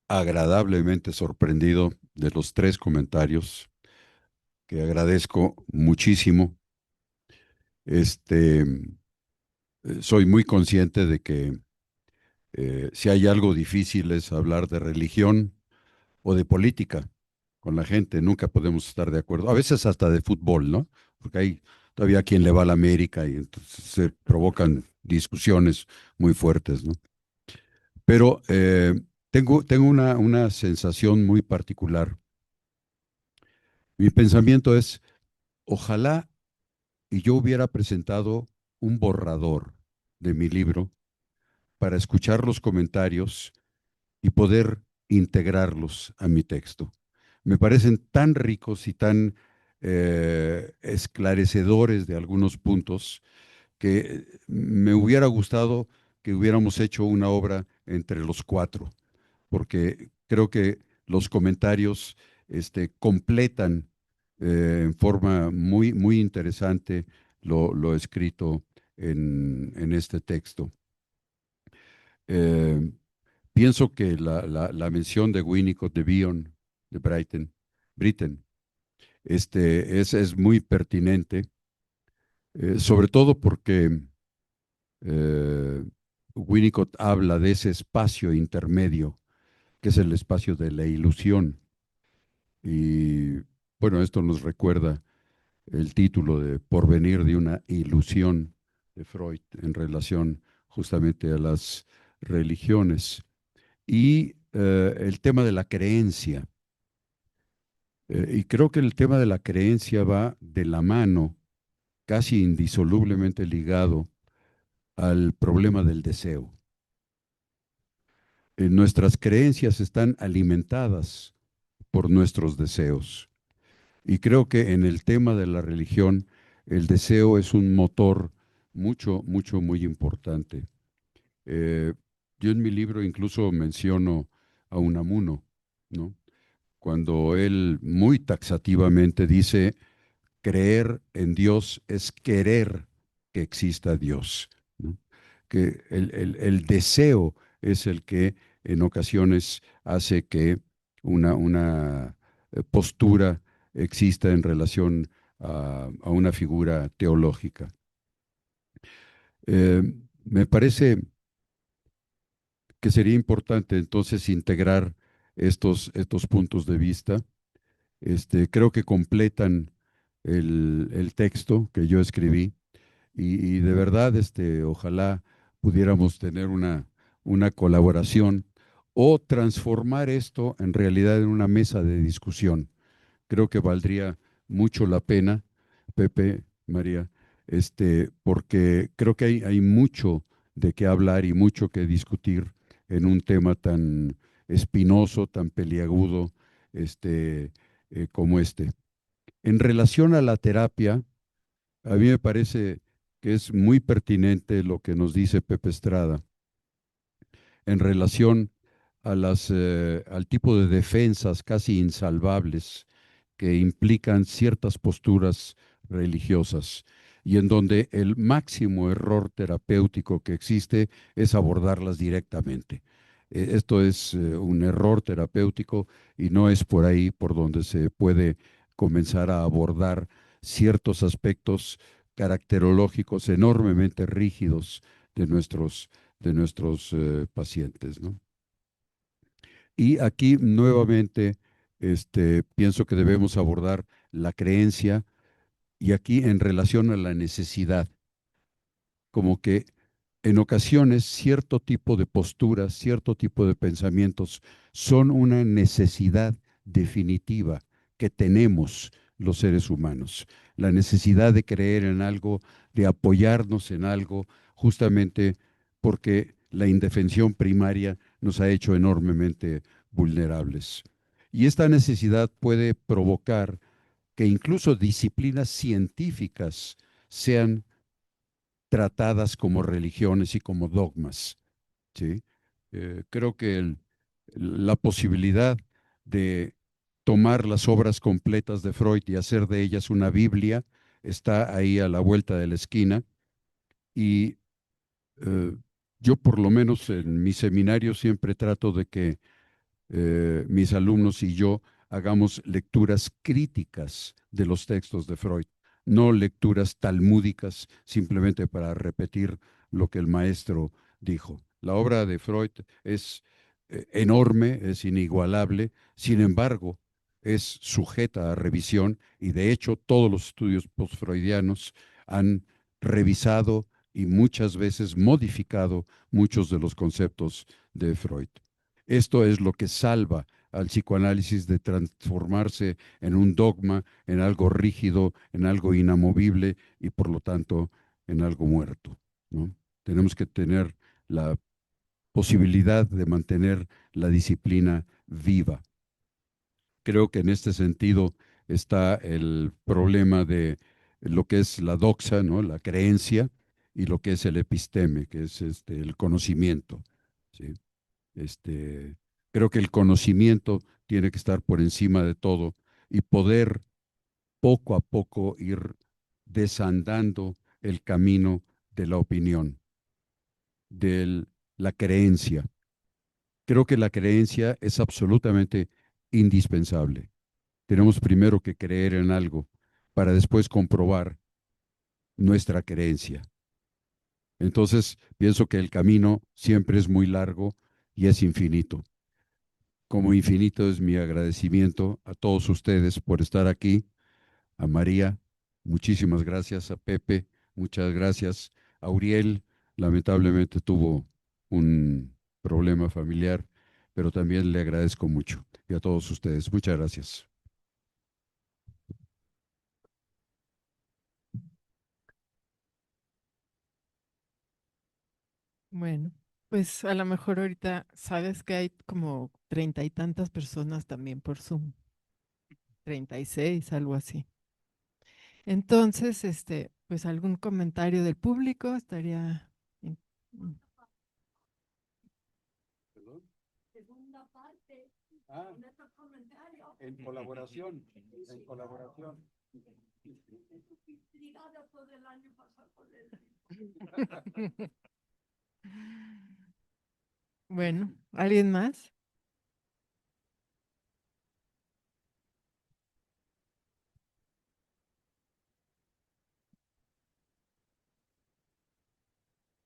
agradablemente sorprendido de los tres comentarios que agradezco muchísimo. Soy muy consciente de que si hay algo difícil es hablar de religión o de política con la gente. Nunca podemos estar de acuerdo. A veces hasta de fútbol, ¿no? Porque hay todavía quien le va a la América y entonces se provocan discusiones muy fuertes, ¿no? Pero tengo una sensación muy particular. Mi pensamiento es, ojalá y yo hubiera presentado un borrador de mi libro para escuchar los comentarios y poder integrarlos a mi texto. Me parecen tan ricos y tan esclarecedores de algunos puntos que me hubiera gustado que hubiéramos hecho una obra entre los cuatro, porque creo que los comentarios completan en forma muy interesante lo escrito en este texto. Eh, Pienso que la mención de Winnicott, de Bion, de Britten, es muy pertinente, sobre todo porque Winnicott habla de ese espacio intermedio, que es el espacio de la ilusión. Y bueno, esto nos recuerda el título de Porvenir de una ilusión de Freud en relación justamente a las religiones. Y el tema de la creencia. Y creo que el tema de la creencia va de la mano, casi indisolublemente ligado al problema del deseo. Nuestras creencias están alimentadas por nuestros deseos. Y creo que en el tema de la religión, el deseo es un motor muy importante. Eh, yo en mi libro incluso menciono a Unamuno, ¿no? Cuando él muy taxativamente dice, creer en Dios es querer que exista Dios, ¿no? Que el deseo es el que en ocasiones hace que una postura exista en relación a una figura teológica. Eh, Me parece que sería importante entonces integrar estos puntos de vista. Creo que completan el texto que yo escribí y de verdad, ojalá pudiéramos tener una colaboración o transformar esto en realidad en una mesa de discusión. Creo que valdría mucho la pena, Pepe, María, porque creo que hay mucho de qué hablar y mucho que discutir en un tema tan espinoso, tan peliagudo, como este. En relación a la terapia, a mí me parece que es muy pertinente lo que nos dice Pepe Estrada en relación al tipo de defensas casi insalvables que implican ciertas posturas religiosas y en donde el máximo error terapéutico que existe es abordarlas directamente. Esto es un error terapéutico y no es por ahí por donde se puede comenzar a abordar ciertos aspectos caracterológicos enormemente rígidos de nuestros pacientes, ¿no? Y aquí nuevamente pienso que debemos abordar la creencia y aquí en relación a la necesidad, como que en ocasiones cierto tipo de posturas, cierto tipo de pensamientos son una necesidad definitiva que tenemos los seres humanos. la necesidad de creer en algo, de apoyarnos en algo, justamente porque la indefensión primaria nos ha hecho enormemente vulnerables. Y esta necesidad puede provocar que incluso disciplinas científicas sean tratadas como religiones y como dogmas, ¿sí? Creo que la posibilidad de tomar las obras completas de Freud y hacer de ellas una Biblia está ahí a la vuelta de la esquina y eh, yo por lo menos en mi seminario siempre trato de que mis alumnos y yo hagamos lecturas críticas de los textos de Freud, no lecturas talmúdicas simplemente para repetir lo que el maestro dijo. La obra de Freud es enorme, es inigualable, sin embargo, es sujeta a revisión y de hecho todos los estudios postfreudianos han revisado y muchas veces modificado muchos de los conceptos de Freud. Esto es lo que salva al psicoanálisis de transformarse en un dogma, en algo rígido, en algo inamovible y por lo tanto en algo muerto, ¿no? Tenemos que tener la posibilidad de mantener la disciplina viva. Creo que en este sentido está el problema de lo que es la doxa, ¿no? La creencia, y lo que es el episteme, que es el conocimiento, ¿sí? Este, Creo que el conocimiento tiene que estar por encima de todo y poder poco a poco ir desandando el camino de la opinión, de la creencia. Creo que la creencia es absolutamente indispensable. Tenemos primero que creer en algo para después comprobar nuestra creencia. Entonces, pienso que el camino siempre es muy largo y es infinito. Como infinito es mi agradecimiento a todos ustedes por estar aquí, a María, muchísimas gracias, a Pepe, muchas gracias, a Uriel, lamentablemente tuvo un problema familiar, pero también le agradezco mucho, y a todos ustedes, muchas gracias. Bueno, pues a lo mejor ahorita sabes que hay como 30 y tantas personas también por Zoom, 36, algo así. Entonces, pues algún comentario del público estaría... in- in- ¿Perdón? Ah, en colaboración, en colaboración. Bueno, ¿alguien más?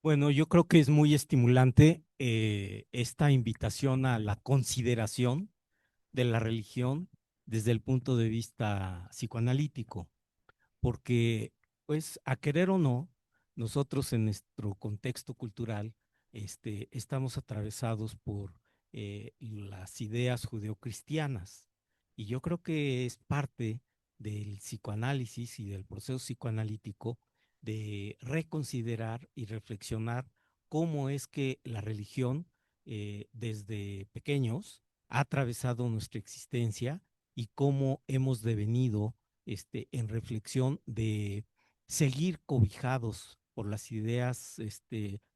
Bueno, yo creo que es muy estimulante esta invitación a la consideración de la religión desde el punto de vista psicoanalítico, porque pues a querer o no, nosotros en nuestro contexto cultural estamos atravesados por las ideas judeocristianas y yo creo que es parte del psicoanálisis y del proceso psicoanalítico de reconsiderar y reflexionar cómo es que la religión desde pequeños ha atravesado nuestra existencia y cómo hemos devenido en reflexión de seguir cobijados por las ideas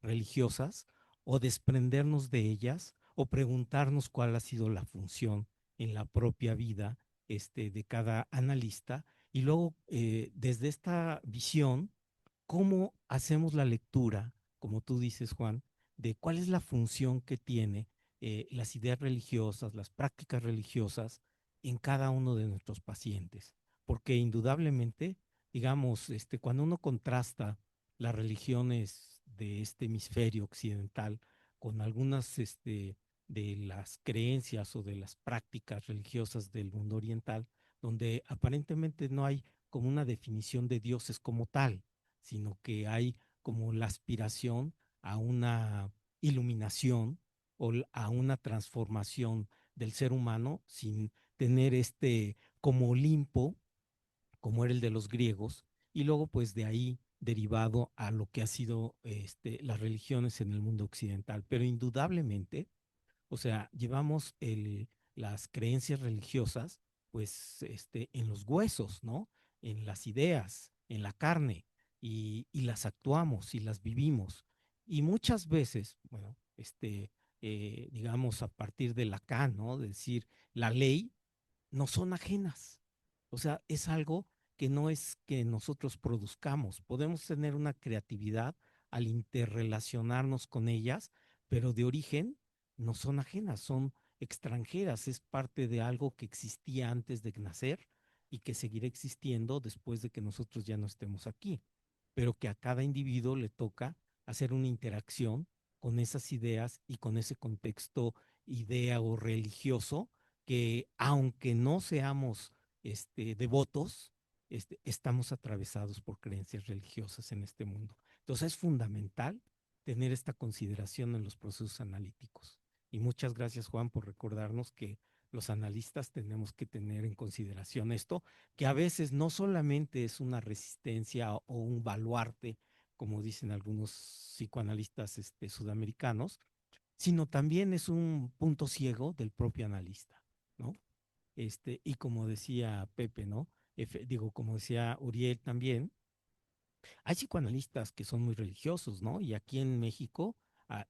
religiosas o desprendernos de ellas o preguntarnos cuál ha sido la función en la propia vida de cada analista y luego desde esta visión, cómo hacemos la lectura, como tú dices, Juan, de cuál es la función que tiene las ideas religiosas, las prácticas religiosas en cada uno de nuestros pacientes. Porque indudablemente, digamos, cuando uno contrasta las religiones de este hemisferio occidental con algunas de las creencias o de las prácticas religiosas del mundo oriental, donde aparentemente no hay como una definición de dioses como tal, sino que hay como la aspiración a una iluminación o a una transformación del ser humano sin tener como Olimpo como era el de los griegos, y luego pues de ahí derivado a lo que ha sido las religiones en el mundo occidental. Pero indudablemente, o sea, llevamos las creencias religiosas, pues, en los huesos, ¿no? En las ideas, en la carne, y las actuamos y las vivimos. Y muchas veces, bueno, digamos, a partir de Lacan, ¿no? De decir, la ley no son ajenas. O sea, es algo que no es que nosotros produzcamos. Podemos tener una creatividad al interrelacionarnos con ellas, pero de origen no son ajenas, son extranjeras. Es parte de algo que existía antes de nacer y que seguirá existiendo después de que nosotros ya no estemos aquí, pero que a cada individuo le toca hacer una interacción con esas ideas y con ese contexto idea o religioso que aunque no seamos devotos, estamos atravesados por creencias religiosas en este mundo. Entonces es fundamental tener esta consideración en los procesos analíticos. Y muchas gracias, Juan, por recordarnos que los analistas tenemos que tener en consideración esto, que a veces no solamente es una resistencia o un baluarte, como dicen algunos psicoanalistas sudamericanos, sino también es un punto ciego del propio analista, ¿no? Y como decía Pepe, ¿no? Digo, como decía Uriel también, hay psicoanalistas que son muy religiosos, ¿no? Y aquí en México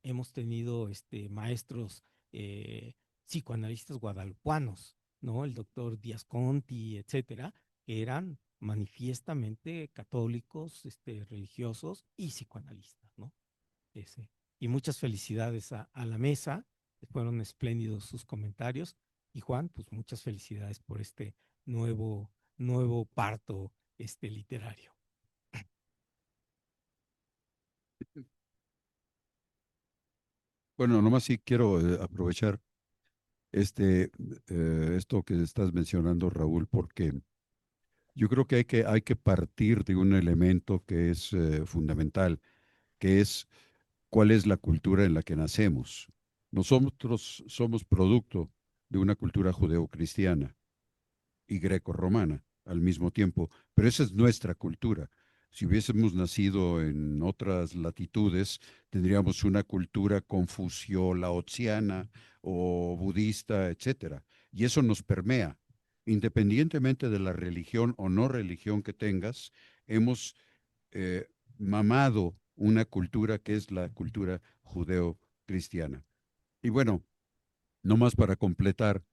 hemos tenido maestros eh, psicoanalistas guadalupanos, ¿no? El doctor Díaz Conti, etcétera, que eran manifiestamente católicos, religiosos y psicoanalistas, ¿no? Ese. Y muchas felicidades a la mesa, fueron espléndidos sus comentarios. Y Juan, pues muchas felicidades por este nuevo parto literario. Bueno, nomás sí quiero aprovechar esto que estás mencionando, Raúl, porque yo creo que hay que partir de un elemento que es fundamental, que es cuál es la cultura en la que nacemos. Nosotros somos producto de una cultura judeocristiana y greco-romana al mismo tiempo, pero esa es nuestra cultura. Si hubiésemos nacido en otras latitudes, tendríamos una cultura confucio-laotiana o budista, etcétera. Y eso nos permea. Independientemente de la religión o no religión que tengas, hemos eh, mamado una cultura que es la cultura judeo-cristiana. Y bueno, no más para completar,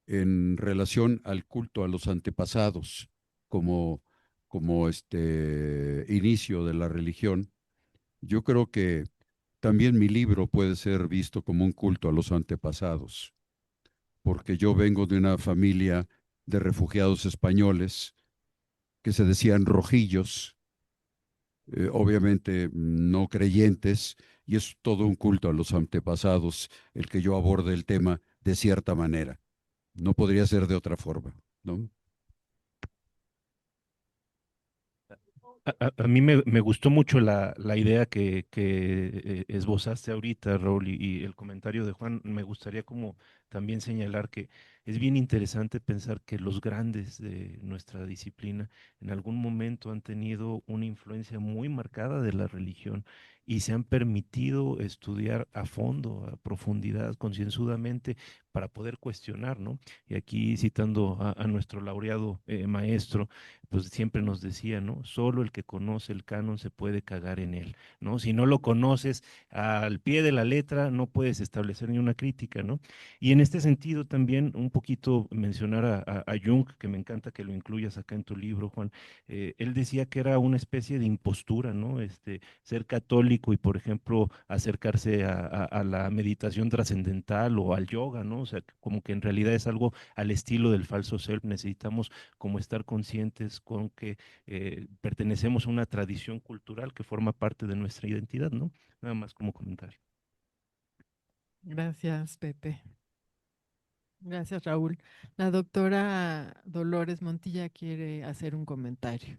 en relación al culto a los antepasados como, como inicio de la religión, yo creo que también mi libro puede ser visto como un culto a los antepasados, porque yo vengo de una familia de refugiados españoles que se decían rojillos, obviamente no creyentes, y es todo un culto a los antepasados el que yo aborde el tema de cierta manera. No podría ser de otra forma, ¿no? A mí me gustó mucho la idea que esbozaste ahorita, Raúl, y el comentario de Juan. Me gustaría como también señalar que es bien interesante pensar que los grandes de nuestra disciplina en algún momento han tenido una influencia muy marcada de la religión y se han permitido estudiar a fondo, a profundidad, concienzudamente, para poder cuestionar, ¿no? Y aquí citando a nuestro laureado maestro, pues siempre nos decía, ¿no? Solo el que conoce el canon se puede cagar en él, ¿no? Si no lo conoces al pie de la letra, no puedes establecer ni una crítica, ¿no? Y en este sentido también un poquito mencionar a Jung, que me encanta que lo incluyas acá en tu libro, Juan. Él decía que era una especie de impostura, ¿no? Ser católico y, por ejemplo, acercarse a la meditación trascendental o al yoga, ¿no? O sea, como que en realidad es algo al estilo del falso self. Necesitamos como estar conscientes con que pertenecemos a una tradición cultural que forma parte de nuestra identidad, ¿no? Nada más como comentario. Gracias, Pepe. Gracias, Raúl. La doctora Dolores Montilla quiere hacer un comentario.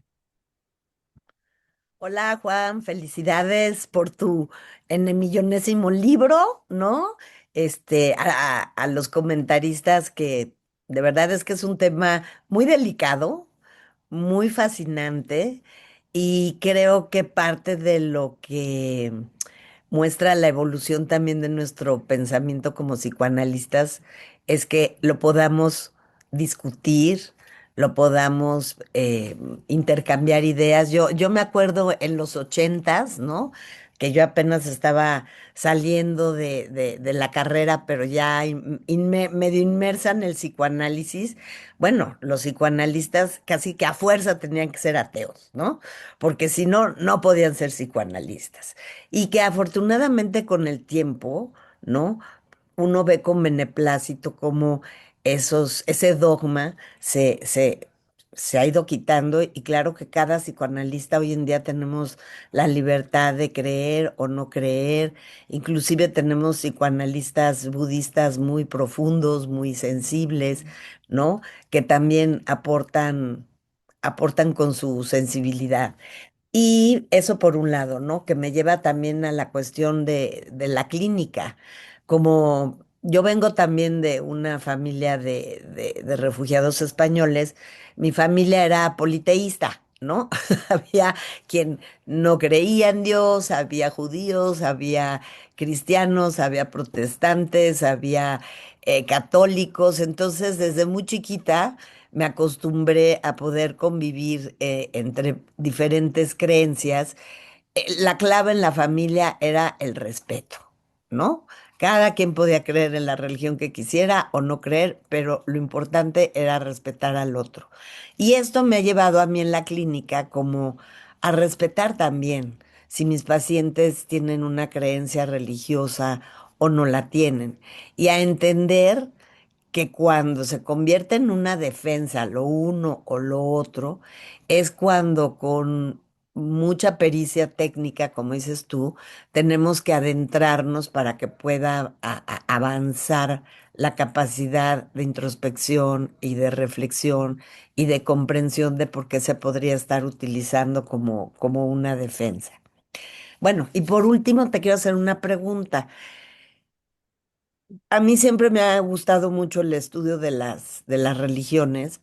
Hola Juan, felicidades por tu millonésimo libro, ¿no? A los comentaristas que de verdad es que es un tema muy delicado, muy fascinante y creo que parte de lo que muestra la evolución también de nuestro pensamiento como psicoanalistas es que lo podamos discutir, lo podamos intercambiar ideas. Yo me acuerdo en los 80s, ¿no? Que yo apenas estaba saliendo de la carrera, pero ya medio inmersa en el psicoanálisis. Bueno, los psicoanalistas casi que a fuerza tenían que ser ateos, ¿no? Porque si no, no podían ser psicoanalistas. Y que afortunadamente con el tiempo, ¿no? Uno ve con beneplácito cómo ese dogma se ha ido quitando y claro que cada psicoanalista hoy en día tenemos la libertad de creer o no creer, inclusive tenemos psicoanalistas budistas muy profundos, muy sensibles, ¿no? Que también aportan con su sensibilidad. Y eso por un lado, ¿no? Que me lleva también a la cuestión de la clínica. Como yo vengo también de una familia de refugiados españoles, mi familia era politeísta, ¿no? Había quien no creía en Dios, había judíos, había cristianos, había protestantes, había católicos. Entonces, desde muy chiquita me acostumbré a poder convivir entre diferentes creencias. La clave en la familia era el respeto, ¿no? Cada quien podía creer en la religión que quisiera o no creer, pero lo importante era respetar al otro. Y esto me ha llevado a mí en la clínica como a respetar también si mis pacientes tienen una creencia religiosa o no la tienen, y a entender que cuando se convierte en una defensa lo uno o lo otro, es cuando con mucha pericia técnica, como dices tú, tenemos que adentrarnos para que pueda avanzar la capacidad de introspección y de reflexión y de comprensión de por qué se podría estar utilizando como una defensa. Bueno, y por último te quiero hacer una pregunta. A mí siempre me ha gustado mucho el estudio de las religiones,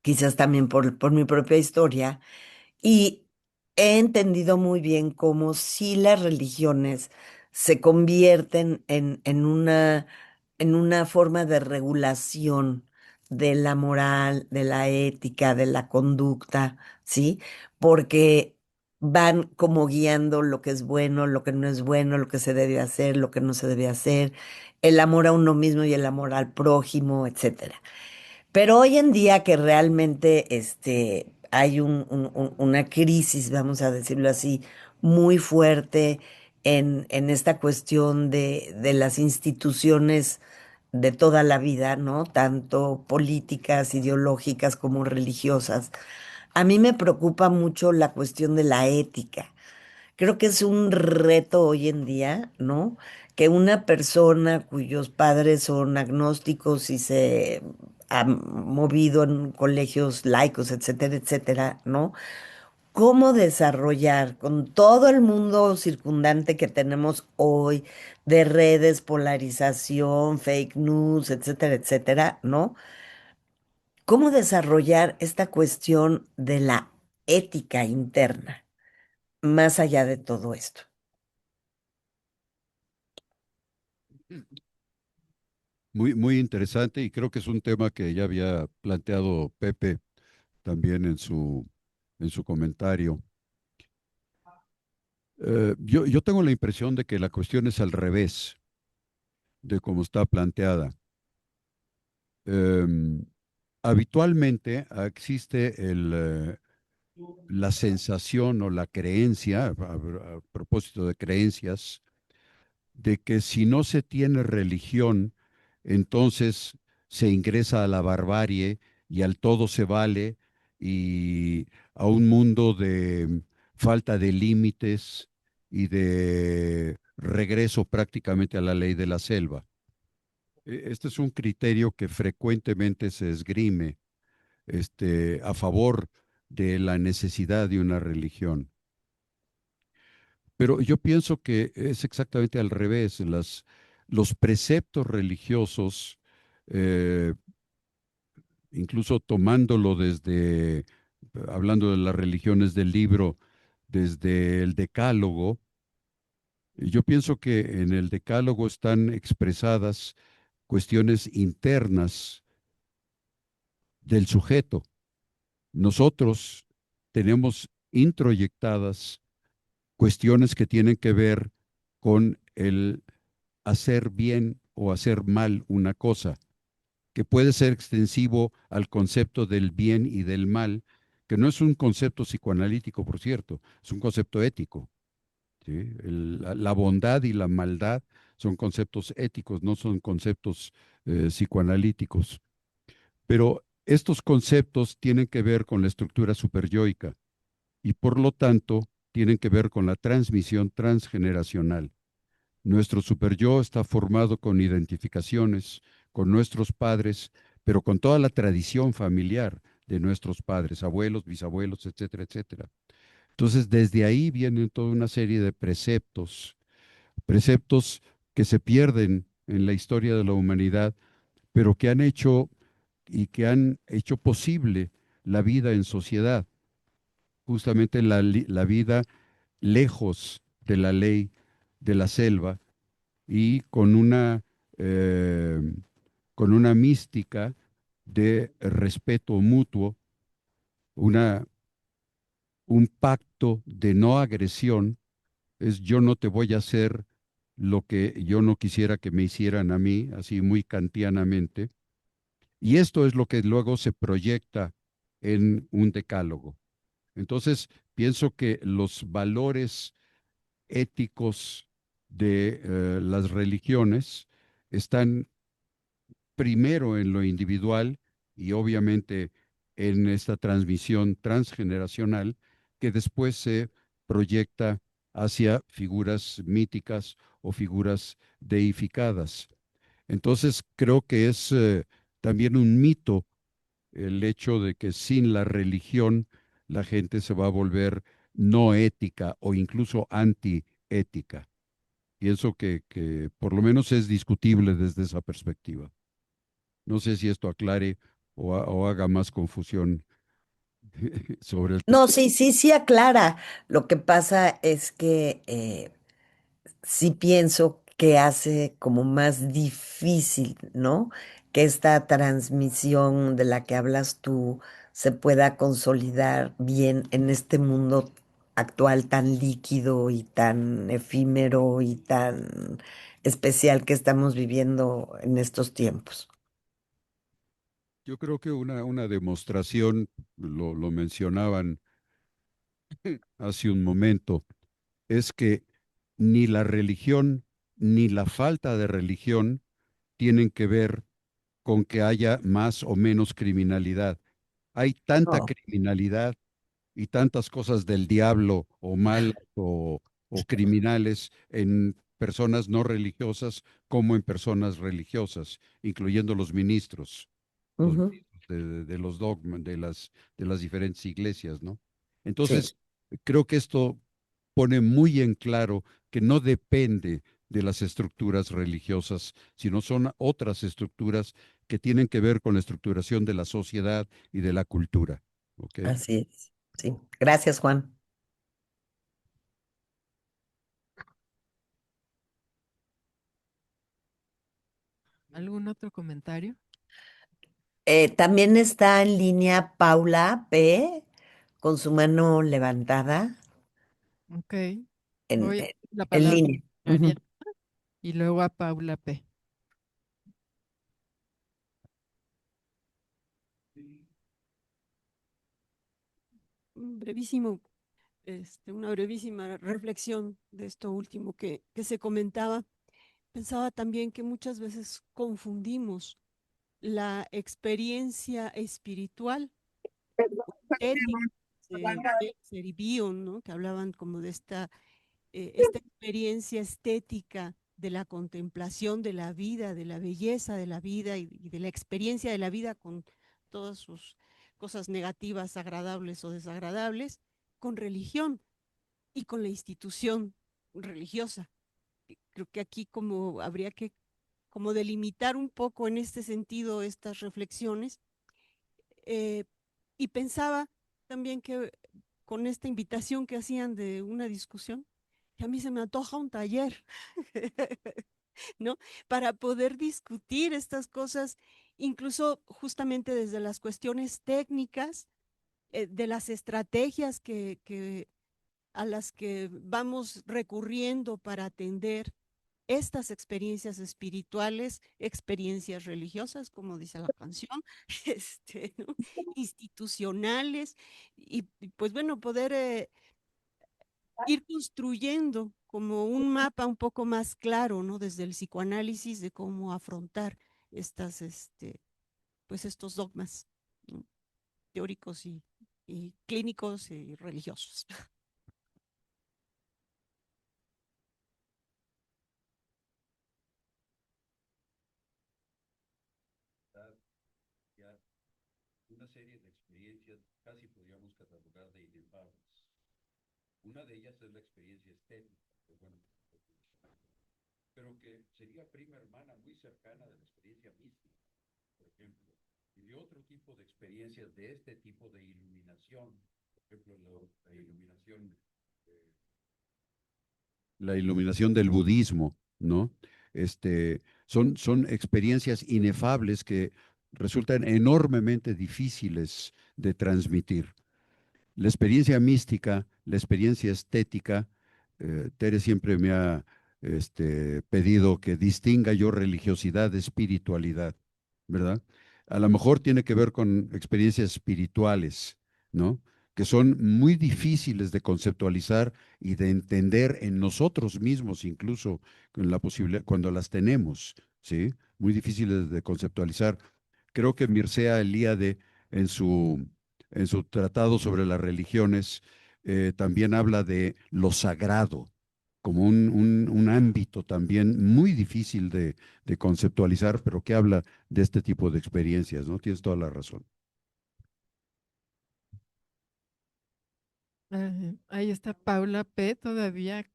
quizás también por mi propia historia, y he entendido muy bien cómo si las religiones se convierten en una forma de regulación de la moral, de la ética, de la conducta, ¿sí? Porque van como guiando lo que es bueno, lo que no es bueno, lo que se debe hacer, lo que no se debe hacer, el amor a uno mismo y el amor al prójimo, etcétera. Pero hoy en día que realmente hay una crisis, vamos a decirlo así, muy fuerte en esta cuestión de las instituciones de toda la vida, ¿no? Tanto políticas, ideológicas como religiosas. A mí me preocupa mucho la cuestión de la ética. Creo que es un reto hoy en día, ¿no? Que una persona cuyos padres son agnósticos y se ha movido en colegios laicos, etcétera, etcétera, ¿no? ¿Cómo desarrollar con todo el mundo circundante que tenemos hoy de redes, polarización, fake news, etcétera, etcétera, ¿no? ¿Cómo desarrollar esta cuestión de la ética interna más allá de todo esto? Muy, muy interesante y creo que es un tema que ya había planteado Pepe también en su comentario. Yo tengo la impresión de que la cuestión es al revés de cómo está planteada. Em, Habitualmente existe la sensación o la creencia, a propósito de creencias, de que si no se tiene religión, entonces se ingresa a la barbarie y al todo se vale y a un mundo de falta de límites y de regreso prácticamente a la ley de la selva. Este es un criterio que frecuentemente se esgrime a favor de la necesidad de una religión. Pero yo pienso que es exactamente al revés. Los preceptos religiosos, eh, incluso tomándolo desde hablando de las religiones del libro, desde el Decálogo, yo pienso que en el Decálogo están expresadas cuestiones internas del sujeto. Nosotros tenemos introyectadas cuestiones que tienen que ver con el hacer bien o hacer mal una cosa, que puede ser extensivo al concepto del bien y del mal, que no es un concepto psicoanalítico, por cierto, es un concepto ético. ¿Sí? La bondad y la maldad son conceptos éticos, no son conceptos psicoanalíticos. Pero estos conceptos tienen que ver con la estructura superyoica y por lo tanto tienen que ver con la transmisión transgeneracional. Nuestro superyo está formado con identificaciones, con nuestros padres, pero con toda la tradición familiar de nuestros padres, abuelos, bisabuelos, etcétera, etcétera. Entonces, desde ahí vienen toda una serie de preceptos, preceptos que se pierden en la historia de la humanidad, pero que han hecho y que han hecho posible la vida en sociedad, justamente la vida lejos de la ley de la selva y eh, con una mística de respeto mutuo, una, un pacto de no agresión, es yo no te voy a hacer lo que yo no quisiera que me hicieran a mí, así muy kantianamente, y esto es lo que luego se proyecta en un decálogo. Entonces, pienso que los valores éticos de las religiones están primero en lo individual y obviamente en esta transmisión transgeneracional que después se proyecta hacia figuras míticas o figuras deificadas. Entonces creo que es también un mito el hecho de que sin la religión la gente se va a volver no ética o incluso antiética. Pienso que por lo menos es discutible desde esa perspectiva. No sé si esto aclare o haga más confusión sobre el tema. No, sí, sí, sí aclara. Lo que pasa es que sí pienso que hace como más difícil, ¿no? Que esta transmisión de la que hablas tú se pueda consolidar bien en este mundo actual tan líquido y tan efímero y tan especial que estamos viviendo en estos tiempos. Yo creo que una demostración, lo mencionaban hace un momento, es que ni la religión ni la falta de religión tienen que ver con que haya más o menos criminalidad. Hay tanta No. criminalidad y tantas cosas del diablo o mal o criminales en personas no religiosas como en personas religiosas, incluyendo los Ujú. ministros de los dogmas, de las diferentes iglesias, ¿no? Sí. Entonces, creo que esto pone muy en claro que no depende de las estructuras religiosas, sino son otras estructuras que tienen que ver con la estructuración de la sociedad y de la cultura. ¿Ok? Así es. Sí. Gracias, Juan. ¿Algún otro comentario? También está en línea Paula P. con su mano levantada Ok, en, voy a dar en, la en palabra línea. a Ujú. Ariel y luego a Paula P. Un brevísimo, una brevísima reflexión de esto último que se comentaba. Pensaba también que muchas veces confundimos la experiencia espiritual, ética, de Bion, ¿no? Que hablaban como de esta experiencia estética de la contemplación de la vida, de la belleza de la vida y de la experiencia de la vida con todas sus cosas negativas, agradables o desagradables, con religión y con la institución religiosa. Creo que aquí como habría que como delimitar un poco en este sentido estas reflexiones, eh, y pensaba también que con esta invitación que hacían de una discusión, que a mí se me antoja un taller, ¿no? Para poder discutir estas cosas, incluso justamente desde las cuestiones técnicas, de las estrategias a las que vamos recurriendo para atender estas experiencias espirituales, experiencias religiosas, como dice la canción, ¿no? Institucionales, y pues bueno, poder ir construyendo como un mapa un poco más claro, ¿no? Desde el psicoanálisis de cómo afrontar estas, pues estos dogmas, ¿no? Teóricos y clínicos y religiosos. Ya una serie de experiencias casi podríamos catalogar de inefables. Una de ellas es la experiencia estética, que bueno, pero que sería prima hermana muy cercana de la experiencia mística, por ejemplo, y de otro tipo de experiencias de este tipo de iluminación, por ejemplo, la iluminación del budismo, ¿no? Son experiencias inefables que resultan enormemente difíciles de transmitir. La experiencia mística, la experiencia estética, Tere siempre me ha pedido que distinga yo religiosidad de espiritualidad, ¿verdad? A lo mejor tiene que ver con experiencias espirituales, ¿no? Que son muy difíciles de conceptualizar y de entender en nosotros mismos, incluso con la posibilidad, cuando las tenemos, ¿sí? Muy difíciles de conceptualizar. Creo que Mircea Eliade, en su en su tratado sobre las religiones, también habla de lo sagrado como un ámbito también muy difícil de conceptualizar, pero que habla de este tipo de experiencias, ¿no? Tienes toda la razón. Ahí está Paula P. Todavía,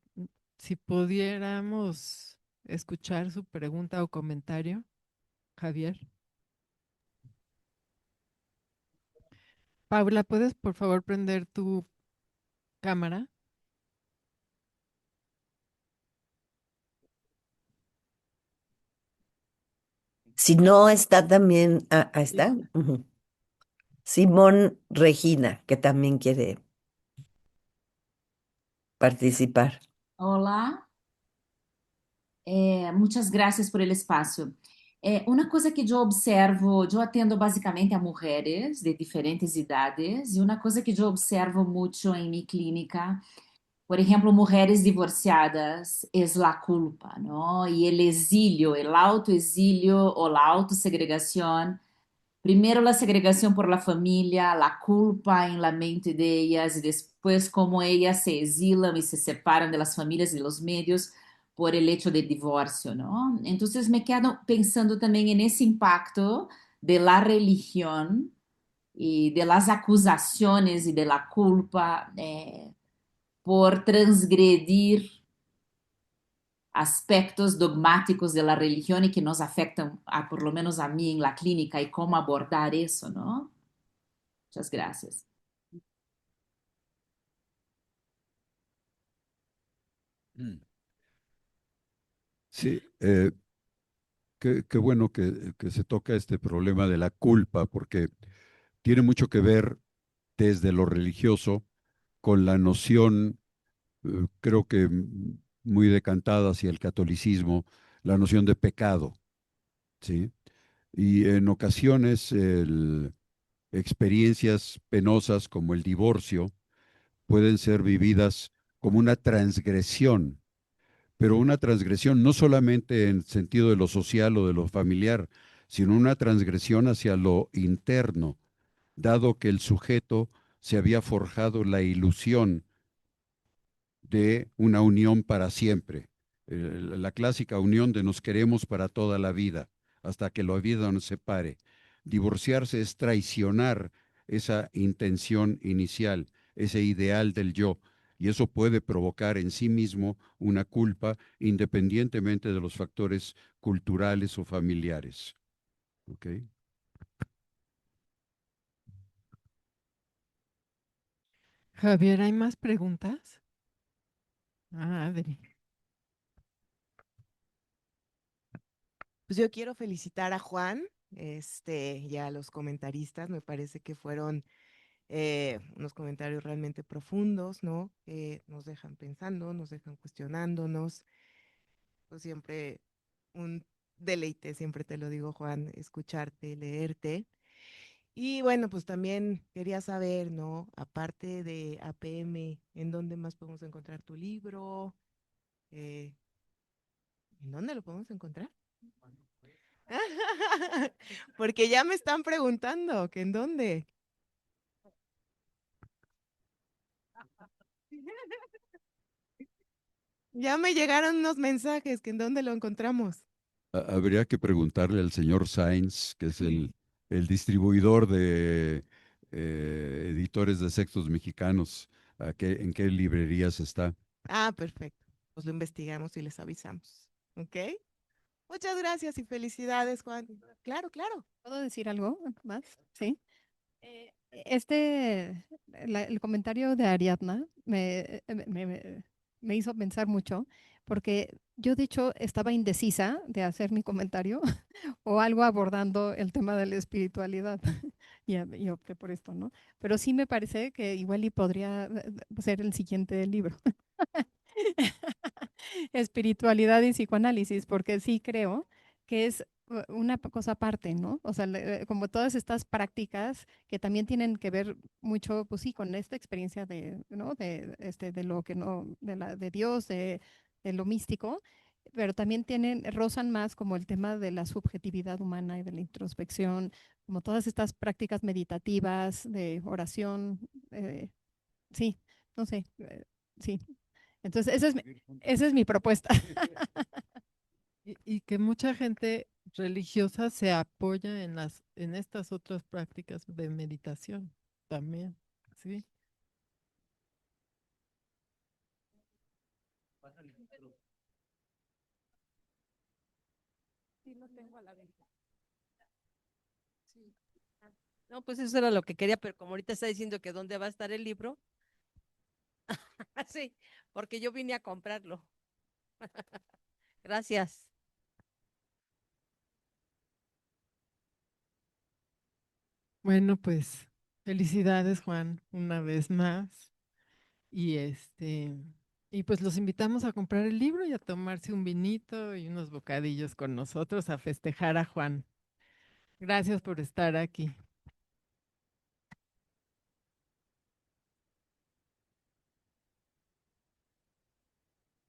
si pudiéramos escuchar su pregunta o comentario, Javier. Paula, ¿puedes por favor prender tu cámara? Si no está también, ahí está. Ujú. Simón Regina, que también quiere participar. Olá, muitas graças por el espaço. Uma coisa que eu observo, eu atendo basicamente a mulheres de diferentes idades, e uma coisa que eu observo muito em minha clínica, por exemplo, mulheres divorciadas, é a culpa, não? E o exílio, o autoexílio ou a autossegregação. Primero la segregación por la familia, la culpa en la mente de ellas y después cómo ellas se exilan y se separan de las familias y de los medios por el hecho del divorcio, ¿no? Entonces me quedo pensando también en ese impacto de la religión y de las acusaciones y de la culpa por transgredir aspectos dogmáticos de la religión y que nos afectan, por lo menos a mí en la clínica, y cómo abordar eso, ¿no? Muchas gracias. Sí, qué bueno que se toca este problema de la culpa, porque tiene mucho que ver desde lo religioso con la noción, creo que muy decantada hacia el catolicismo, la noción de pecado, ¿sí? Y en ocasiones experiencias penosas como el divorcio pueden ser vividas como una transgresión, pero una transgresión no solamente en sentido de lo social o de lo familiar, sino una transgresión hacia lo interno, dado que el sujeto se había forjado la ilusión de una unión para siempre. La clásica unión de nos queremos para toda la vida, hasta que la vida nos separe. Divorciarse es traicionar esa intención inicial, ese ideal del yo, y eso puede provocar en sí mismo una culpa independientemente de los factores culturales o familiares. ¿Ok? Javier, ¿hay más preguntas? Adri. Pues yo quiero felicitar a Juan, y a los comentaristas. Me parece que fueron unos comentarios realmente profundos, ¿no? Que nos dejan pensando, nos dejan cuestionándonos. Pues siempre un deleite, siempre te lo digo, Juan, escucharte, leerte. Y bueno, pues también quería saber, ¿no? Aparte de APM, ¿en dónde más podemos encontrar tu libro? Eh, ¿En dónde lo podemos encontrar? Porque ya me están preguntando que en dónde. Ya me llegaron unos mensajes que en dónde lo encontramos. Habría que preguntarle al señor Sainz, que es el distribuidor de editores de textos mexicanos, en qué librerías está. Ah, perfecto. Pues lo investigamos y les avisamos. ¿Ok? Muchas gracias y felicidades, Juan. Claro, claro. ¿Puedo decir algo más? Sí. El comentario de Ariadna me hizo pensar mucho, porque yo de hecho estaba indecisa de hacer mi comentario o algo abordando el tema de la espiritualidad y opté por esto, ¿no? Pero sí me parece que igual y podría ser el siguiente libro. Espiritualidad y psicoanálisis, porque sí creo que es una cosa aparte, ¿no? O sea, como todas estas prácticas que también tienen que ver mucho, pues sí, con esta experiencia de, ¿no? De lo que no, de Dios, de lo místico, pero también rozan más como el tema de la subjetividad humana y de la introspección, como todas estas prácticas meditativas, de oración, sí, no sé, sí. Entonces, esa es mi propuesta. Y que mucha gente religiosa se apoya en estas otras prácticas de meditación también, ¿sí? Sí, lo tengo a la venta. Sí. No, pues eso era lo que quería, pero como ahorita está diciendo que dónde va a estar el libro, sí, porque yo vine a comprarlo. Gracias. Bueno, pues felicidades, Juan, una vez más. Y y pues los invitamos a comprar el libro y a tomarse un vinito y unos bocadillos con nosotros a festejar a Juan. Gracias por estar aquí.